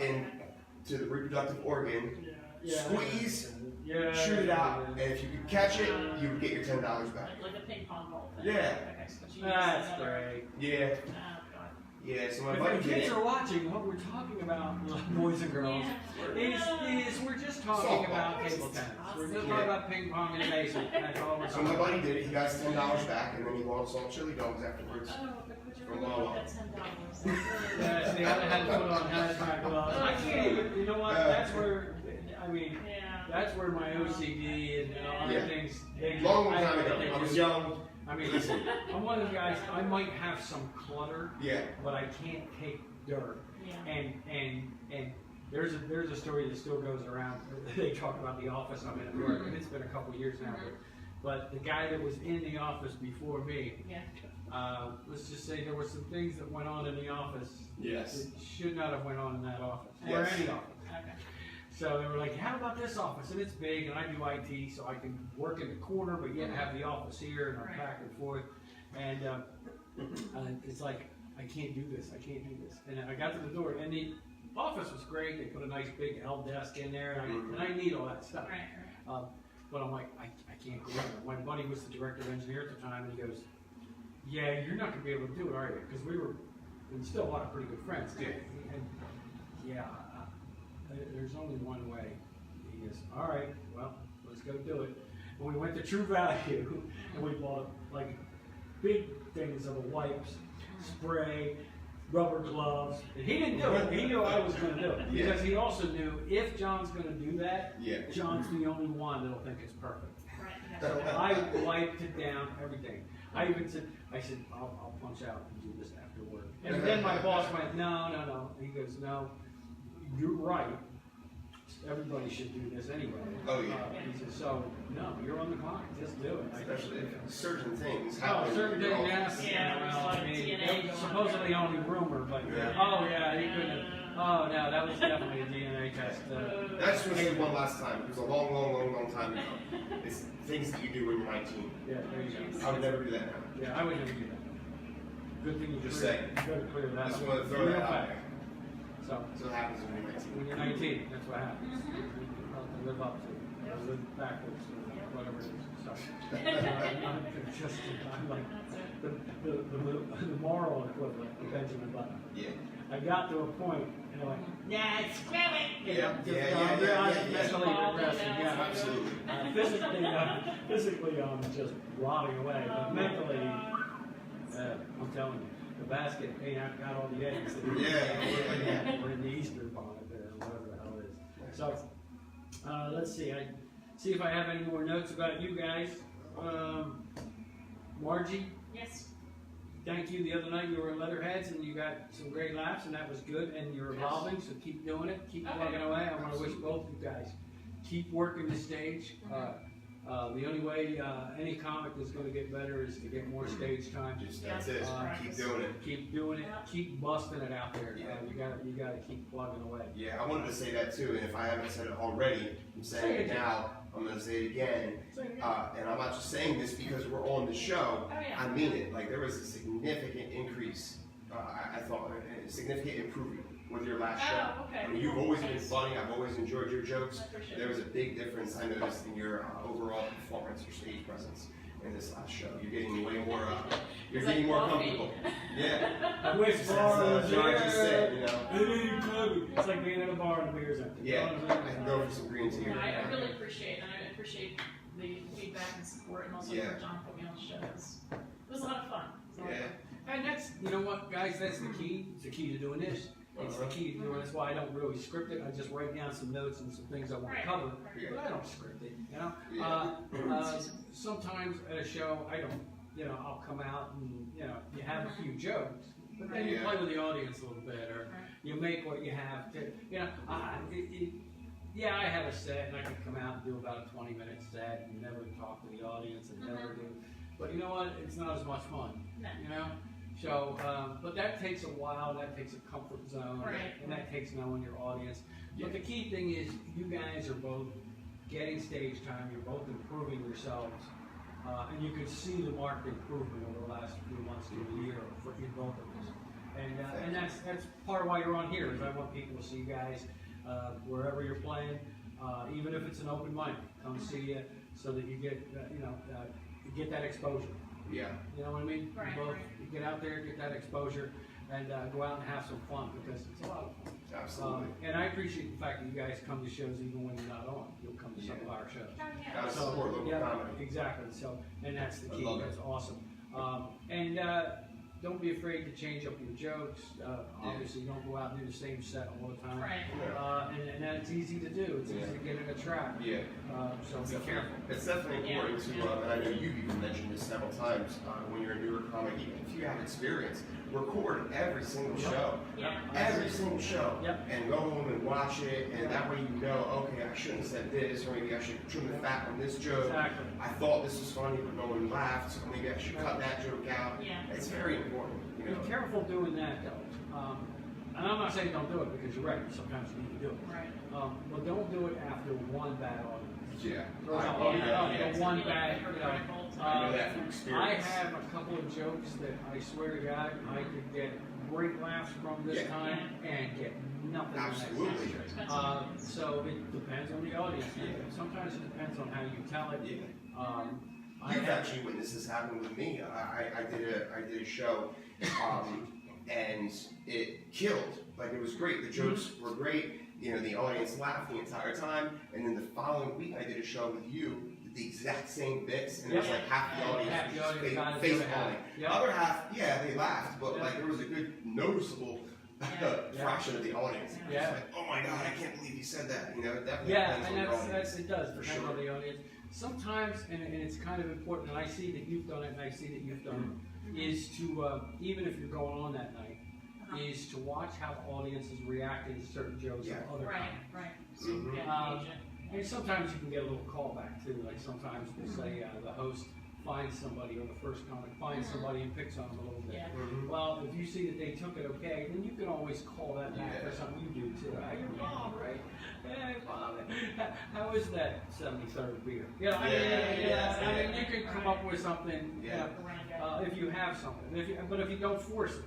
into the reproductive organ, squeeze, shoot it out, and if you could catch it, you would get your $10 back. Like a ping pong ball thing. Yeah. Okay, so she That's uses another- great. Yeah, God. yeah. So my If buddy the did kids it. are watching, what we're talking about, boys and girls, is we're just talking Softball. about table tennis. We're just Yeah. talking about ping pong in the basement. That's all we're So talking my about. buddy did it. He got his $10 back, and then he bought us all chili dogs afterwards. Oh, but could you For really Wawa. get that $10? Yeah, see, I had to put on hazmat gloves. I can't even, you know what, that's where, Yeah. that's where my OCD and other Yeah. things. Long time ago. I was young. I mean, listen, I'm one of the guys, I might have some clutter, Yeah. but I can't take dirt. Yeah. And there's a story that still goes around. They talk about the office I'm in at work, and it's been a couple years now. But the guy that was in the office before me, Yeah. let's just say there were some things that went on in the office Yes. that should not have went on in that office or Yes. any office. Okay. So they were like, "How about this office?" And it's big, and I do IT, so I can work in the corner, but yet have the office here, and I'm back and forth. And it's like, I can't do this. And I got to the door, and the office was great. They put a nice big L desk in there, and I need all that stuff. Right. But I'm like, I can't go in there. My buddy was the director of engineer at the time, and he goes, "Yeah, you're not gonna be able to do it, are you?" Because we were, and still a lot of pretty good friends. Yeah. And yeah, there's only one way. He goes, "All right, well, let's go do it." And we went to True Value, and we bought like big things of the wipes, spray, rubber gloves. And he didn't do it. He knew I was going to do it Yeah. because he also knew if John's going to do that, Yeah. John's the only one that'll think it's perfect. Right. So I wiped it down, everything. I even said, I'll punch out and do this after work. And then my boss went, no. He goes, "No, you're right. Everybody should do this anyway." Oh, yeah. He said, "So, no, you're on the clock. Just do it." Especially if certain things Oh, happen. certain in your things, office. yes. Yeah, there's a lot of DNA it was going supposedly only rumor, but Yeah. oh yeah, he couldn't. Oh no, that was definitely a DNA test. I just want to say one last time. It was a long time ago. It's things that you do when you're 19. Yeah, there you go. I would never do that now. Yeah, I would never do that. Good thing you Just cleared- saying. You gotta clear that Just up. want to throw Real that out fact. there. So, So it happens when you're 19. when you're 19, that's what happens. You have to live up to it. You have to live backwards, or whatever it is. So, I'm like the moral equivalent of Benjamin Button. Yeah. I got to a point, and I'm like, "Nah, screw it." You know, just, Yeah. I'm mentally regressing. Yeah, Absolutely. physically, I'm just rotting away, but mentally, I'm telling you, the basket ain't got all the eggs. Yeah. Or in the Easter bonnet there, or whatever the hell it is. So, let's see. I see if I have any more notes about you guys. Margie, Yes. thank you. The other night you were at Leatherheads and you got some great laughs, and that was good. And you're evolving, so keep doing it. Keep plugging away. I want to wish both of you guys keep working the stage. The only way any comic is going to get better is to get more stage time. Just that's it. Keep doing it. Keep doing it. Keep busting it out there. Yeah. You gotta keep plugging away. Yeah, I wanted to say that too, and if I haven't said it already, I'm saying it now. I'm going to say it again. And I'm not just saying this because we're on the show. Oh, yeah. I mean it. Like, there was a significant increase, I thought, a significant improvement with your last show. Oh, okay. I mean, you've always been funny. I've always enjoyed your jokes. I appreciate There it. was a big difference I noticed in your overall performance, your stage presence in this last show. You're getting way more, you're It's getting like more coffee. comfortable. Yeah. I wish As bar was John just said, you know. It's like being at a bar and the beer's empty. Yeah, I can go for some green tea. Yeah, I really appreciate it, and I appreciate the feedback and support, and also Yeah. for John put me on the show. It was a lot of fun. It was a lot of Yeah. fun. And that's, you know what, guys, that's the key. It's the key to doing this. It's the key to doing it. That's why I don't really script it. I just write down some notes and some things I want to Right. cover, Yeah. but I don't script it, you know? Yeah. Sometimes at a show, I don't, you know, I'll come out and, you know, you have a few jokes, but then you Yeah. play with the audience a little bit, or Right. you make what you have to, you know, yeah, I have a set and I can come out and do about a 20-minute set and never talk to the audience and never do, but you know what, it's not as much fun, No. you know? So, but that takes a while, that takes a comfort zone, Right. and that takes knowing your audience. Yeah. But the key thing is, you guys are both getting stage time, you're both improving yourselves, and you can see the marked improvement over the last few months to a year for in both of us. And that's part of why you're on here, is I want people to see you guys wherever you're playing, even if it's an open mic, come see you so that you get, you get that exposure. Yeah. You know what I mean? Right, You both right. you get out there, get that exposure, and go out and have some fun, because it's a lot of fun. Absolutely. And I appreciate the fact that you guys come to shows even when you're not on. You'll come to some of our shows. Oh, yeah. Gotta support local yeah, comedy. exactly. So, and that's the I key. love it. That's awesome. And don't be afraid to change up your jokes. Obviously, don't go out and do the same set all the time. Right. And that's easy to do. It's easy to get in a trap. Yeah. So be careful. It's definitely important to, and I know you've even mentioned this several times, when you're a newer comic, even if you have experience, record every single show. Yeah. Every single show. Yep. And go home and watch it, and that way you know, okay, I shouldn't have said this, or maybe I should trim the fat on this joke. Exactly. I thought this was funny, but no one laughed, so maybe I should cut that joke out. Yeah. It's very important, you know. Be careful doing that, though. And I'm not saying don't do it, because you're right. Sometimes you need to do it. Right. But don't do it after one bad audience. Yeah. Throw out Yeah. one bad, I know that from I experience. have a couple of jokes that I swear to God, I could get great laughs from this Yeah. time and get nothing the next Absolutely. time. So it depends on the audience. Sometimes it depends on how you tell it. Yeah. I You've have- actually witnessed this happen with me. I did a show, and it killed. Like, it was great. The jokes were great. You know, the audience laughed the entire time. And then the following week, I did a show with you, did the exact same bits, and it was Yep. like half the audience Half the was audience got it, face the other half. palming. Yep. Other half, yeah, they laughed, but Yep. like there was a good noticeable fraction of the audience. It was Yeah. like, oh my god, I can't believe you said that. You know, it definitely Yeah, depends and on your that's audience. it does For depend sure. on the audience. Sometimes, and it's kind of important, and I see that you've done it, and I see that you've done it, is to even if you're going on that night, is to watch how the audience is reacting to certain jokes Yeah. of other Right, comics. right. Mhm. Yeah, engage it. And sometimes you can get a little callback too. Like sometimes we'll say the host finds somebody, or the first comic finds somebody and picks on them a little bit. Yeah. Mhm. Well, if you see that they took it okay, then you can always call that back for something you do too. Hey, you're Bob, right? Hey, Bob, how is that 73rd beer? You know, I mean, you can come up with something. Yeah. If you have something, but if you don't force it,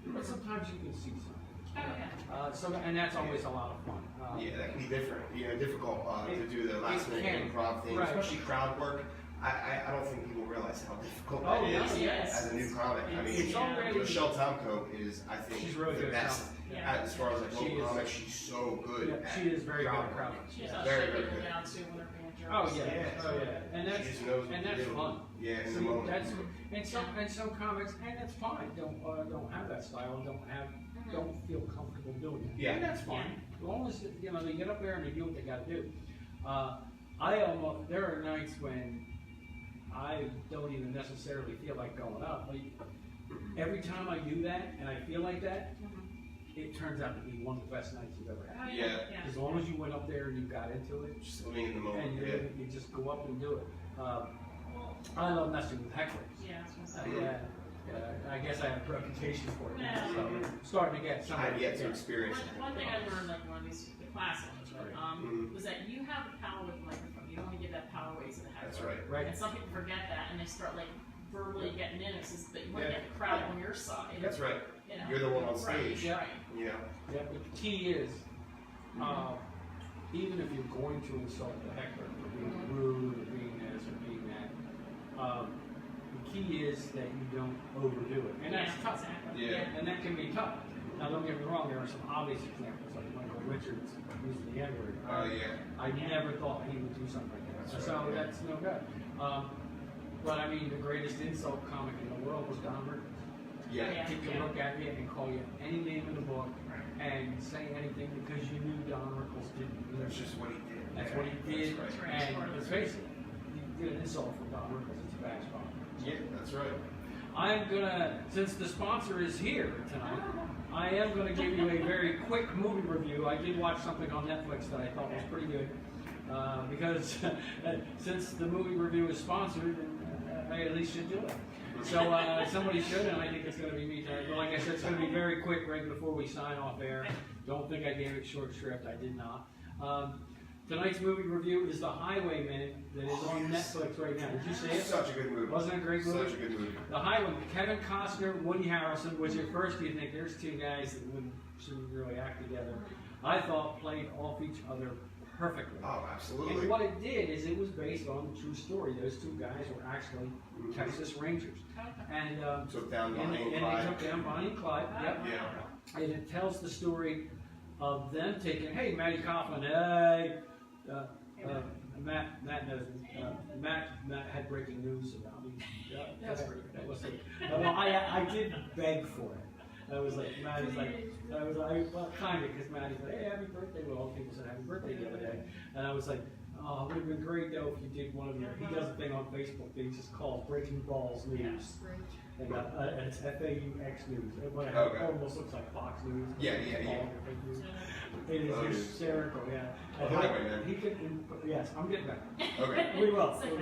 but sometimes you can see something. Oh, yeah. And that's always a lot of fun. Yeah, that can be different. You know, difficult to It- do the last it minute can. improv thing, Right. especially crowd work. I don't think people realize how difficult Oh, that is yes. as a new comic. I mean, It's already- Michelle Tomko is, I think, She's really the good at best. Yeah. As far as like She local is- comics, she's so good. Yeah, at she is very good at crowd crowd. She's work. not Very, shutting very people good. down too when they're being jerks. Oh yeah, Yeah. oh yeah, and She just knows what and to that's do. fun. Yeah, in the See, moment. that's and some comics, and that's fine. Don't have that style. Don't feel comfortable doing it. Yeah. And that's fine. As long as you know they get up there and they do what they got to do. There are nights when I don't even necessarily feel like going up. Like, every time I do that and I feel like that, it turns out to be one of the best nights you've ever had. Oh, Yeah. As long as you went up there and you got into it, Just living in the moment. and you just go up and do it. I love messing with hecklers. Yeah, I was gonna say. I guess I have a reputation for it now, Yeah. so I'm starting to get some. I've yet to experience One thing I learned, like one of these the classes, was that you have the power with the microphone. You don't want to give that power away to the heckler. That's right. Right. And some people forget that, and they start like verbally getting in. It says that you want to Yeah. get the crowd on your side. That's right. You know? You're the one on Right, stage. Yeah. Right. You know. Yeah, but the key is, even if you're going to insult the heckler for being rude or being this or being that, the key is that you don't overdo it, and that's Yeah, tough. exactly. Yeah. And that can be tough. Now, don't get me wrong, there are some obvious examples, like Michael Richards using the N-word. Oh yeah. I never thought he would do something like that. That's So right, yeah. that's no good. But I mean, the greatest insult comic in the world was Don Rickles. Yeah. He could look at you and call you any name in the book and say anything because you knew Don Rickles didn't. That's just what he did. That's Yeah. what he did. That's right. And let's face it, you get an insult from Don Rickles, it's a bad spot. Yeah, that's right. I'm gonna, since the sponsor is here tonight, I am gonna give you a very quick movie review. I did watch something on Netflix that I thought was pretty good. Because since the movie review is sponsored, I at least should do it. So somebody should, and I think it's going to be me tonight. But like I said, it's going to be very quick right before we sign off air. Don't think I gave it short shrift. I did not. Tonight's movie review is The Highwaymen that is on Netflix right now. Did you see it? Such a good movie. Wasn't it a great movie? Such a good movie. The Highwaymen, Kevin Costner, Woody Harrelson, which at first you think there's two guys that shouldn't really act together. I thought played off each other perfectly. Oh, absolutely. And what it did is it was based on a true story. Those two guys were actually Texas Rangers. And Took down and Bonnie and they Clyde. took down Bonnie and Clyde. Yep. Yeah. And it tells the story of them taking, hey, Matty Coughlin, hey, Matt knows me. Matt had breaking news about me. That's pretty That was it. Well, I did beg for it. I was like, Maddie's like, well, kind of, because Maddie's like, hey, happy birthday. Well, all the people said happy birthday the other day. And I was like, oh, it would have been great, though, if you did one of your, he does a thing on Facebook that he just calls Breaking Balls News. And it's FAUX News. It almost looks like Fox News. Yeah. It is hysterical, yeah. Well, Highwaymen. He could, yes, I'm getting back. Okay. We will. So if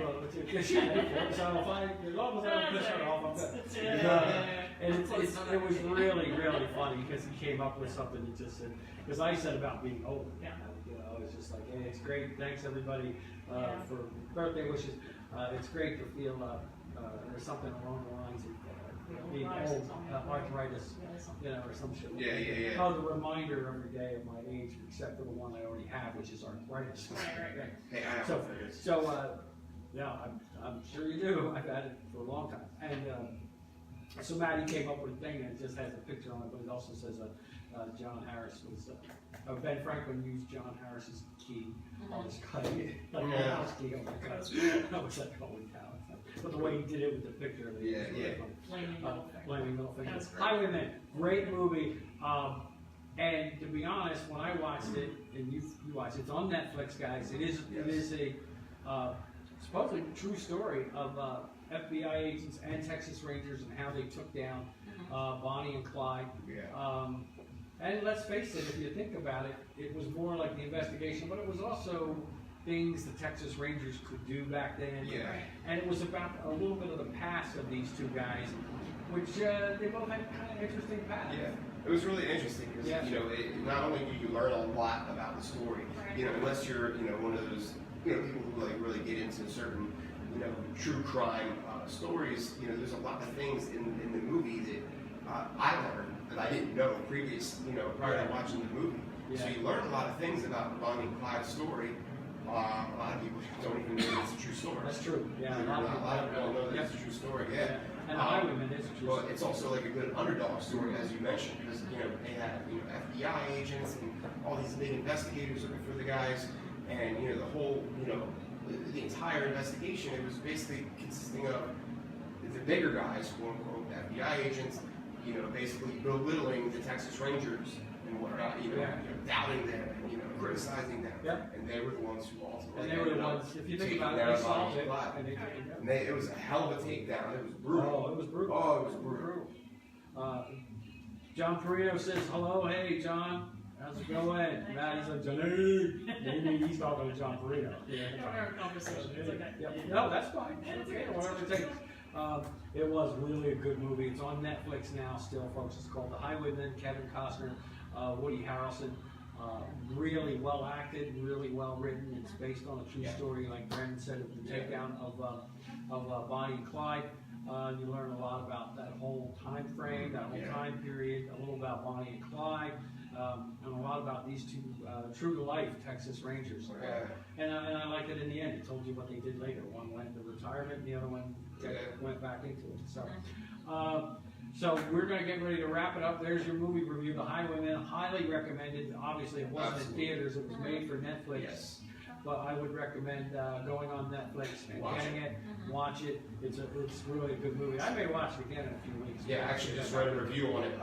I, as long as I don't piss her off, I'm good. And it was really, really funny because he came up with something he just said, because I said about being old. Yeah. You know, it's just like, hey, it's great. Thanks everybody for birthday wishes. It's great to feel there's something along the lines of being old, arthritis, you know, or some shit. Yeah. Oh, the reminder every day of my age, except for the one I already have, which is arthritis. Right. Hey, I have So, arthritis. yeah, I'm sure you do. I've had it for a long time. And so Maddie came up with a thing that just has a picture on it, but it also says John Harris was, Ben Franklin used John Harris's key on his cut. Like the house key on the cut. I was like, holy cow. But the way he did it with the picture of it. Yeah. Flaming Middle Finger. That's great. Highwaymen, great movie. And to be honest, when I watched it, and you watched it, it's on Netflix, guys. It is a supposedly true story of FBI agents and Texas Rangers and how they took down Bonnie and Clyde. Yeah. And let's face it, if you think about it, it was more like the investigation, but it was also things the Texas Rangers could do back then. Yeah. And it was about a little bit of the past of these two guys, which they both had kind of interesting paths. Yeah. It was really interesting because you know, not only do you learn a lot about the story, you know, unless you're one of those people who like really get into certain true crime stories. You know, there's a lot of things in the movie that I learned that I didn't know prior to watching the movie. Yeah. So you learn a lot of things about Bonnie and Clyde's story. A lot of people don't even know it's a true story. That's true. Yeah, A lot of people don't know that Yep. it's a true story. Yeah. And the Highwaymen is just. But it's also like a good underdog story, as you mentioned, because they had FBI agents and all these big investigators looking for the guys, and the whole the entire investigation, it was basically consisting of the bigger guys, quote unquote, FBI agents, basically belittling the Texas Rangers and whatnot, doubting them and criticizing them, and they were the ones who ultimately. And they were the ones. If you think about it, they solved it. And it was a hell of a takedown. It was brutal. Oh, it was brutal. Oh, it was brutal. John Perino says hello. Hey, John. How's it going? Maddie's like, Johnny. Maybe he's talking to John Perino. Don't have a conversation. It's okay. No, that's fine. Okay, whatever it takes. It was really a good movie. It's on Netflix now still, folks. It's called The Highwaymen. Kevin Costner, Woody Harrelson. Really well acted, really well written. It's based on a true story, like Brandon said, of the takedown of Bonnie and Clyde. You learn a lot about that whole time frame, that whole time period, a little about Bonnie and Clyde, and a lot about these two true-to-life Texas Rangers. And I liked it in the end. It told you what they did later. One went into retirement, and the other one went back into it. So we're going to get ready to wrap it up. There's your movie review, The Highwaymen. Highly recommended. Obviously, it wasn't in theaters. It was made for Netflix. Yes. But I would recommend going on Netflix and getting it. Watch it. It's really a good movie. I may watch it again in a few weeks. Yeah, I actually just read a review on it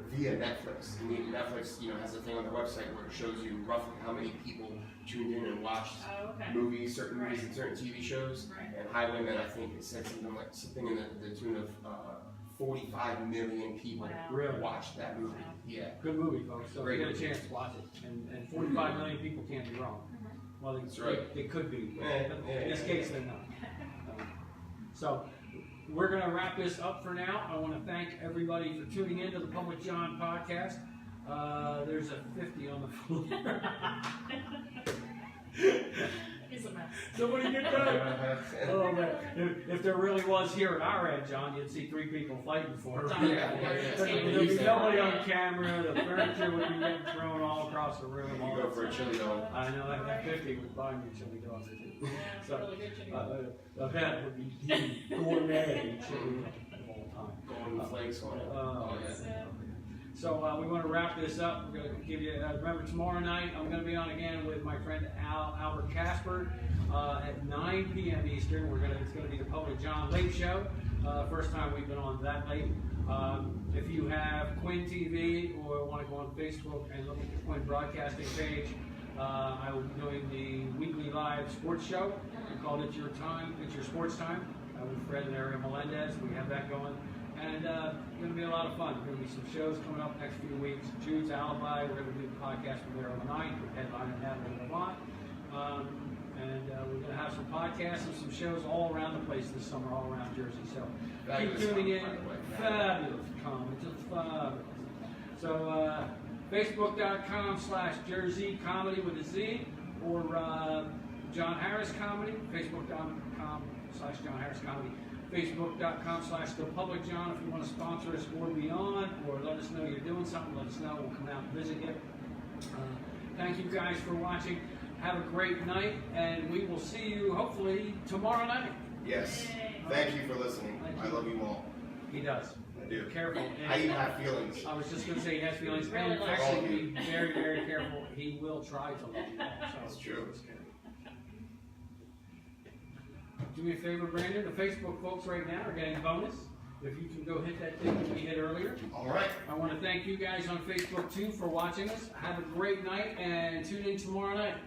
via Netflix. And Netflix, has a thing on their website where it shows you roughly how many people tuned in and watched movies, certain movies and certain TV shows. And Highwaymen, I think it said something in the tune of 45 million people watched that movie. Yeah. Good movie, folks. So if you get a chance to watch it. And 45 million people can't be wrong. Well, they could be. But in this case, they're not. So we're going to wrap this up for now. I want to thank everybody for tuning in to the Public John podcast. There's a 50 on the floor. It's a mess. Somebody get that. Oh man! If there really was here at our end, John, you'd see 3 people fighting for her. There'd be nobody on camera. The furniture would be getting thrown all across the room. You go for a chili dog. I know that 50 would buy me a chili dog or two. So Really good chili. a vet would be gourmet chili the whole time. Golden flakes on it. So we want to wrap this up. We're going to give you, remember tomorrow night, I'm going to be on again with my friend Albert Casper at 9 p.m. Eastern. It's going to be the Public John Late Show. First time we've been on that late. If you have Quinn TV or want to go on Facebook and look at the Quinn Broadcasting page, I will be doing the weekly live sports show. We called It's Your Time, It's Your Sports Time with Fred and Ariel Melendez. We have that going. And it's going to be a lot of fun. There's going to be some shows coming up next few weeks. Jude's Alibi, we're going to do the podcast from there on the night. We're headlining that later on. And we're going to have some podcasts and some shows all around the place this summer, all around Jersey. So keep tuning in. Fabulous comment. Just fabulous. So Facebook.com/Jersey Comedy with a Z, or John Harris Comedy, Facebook.com/John Harris Comedy. Facebook.com/The Public John if you want to sponsor us or beyond, or let us know you're doing something. Let us know. We'll come out and visit you. Thank you guys for watching. Have a great night, and we will see you hopefully tomorrow night. Yes. Thank you for listening. I love you all. He does. I do. Careful. I even have feelings. I was just going to say he has feelings. Really And loves actually, be very, very careful. He will try to love you all. So That's true. Do me a favor, Brandon. The Facebook folks right now are getting a bonus. If you can go hit that thing that we hit earlier. All right. I want to thank you guys on Facebook too for watching us. Have a great night and tune in tomorrow night.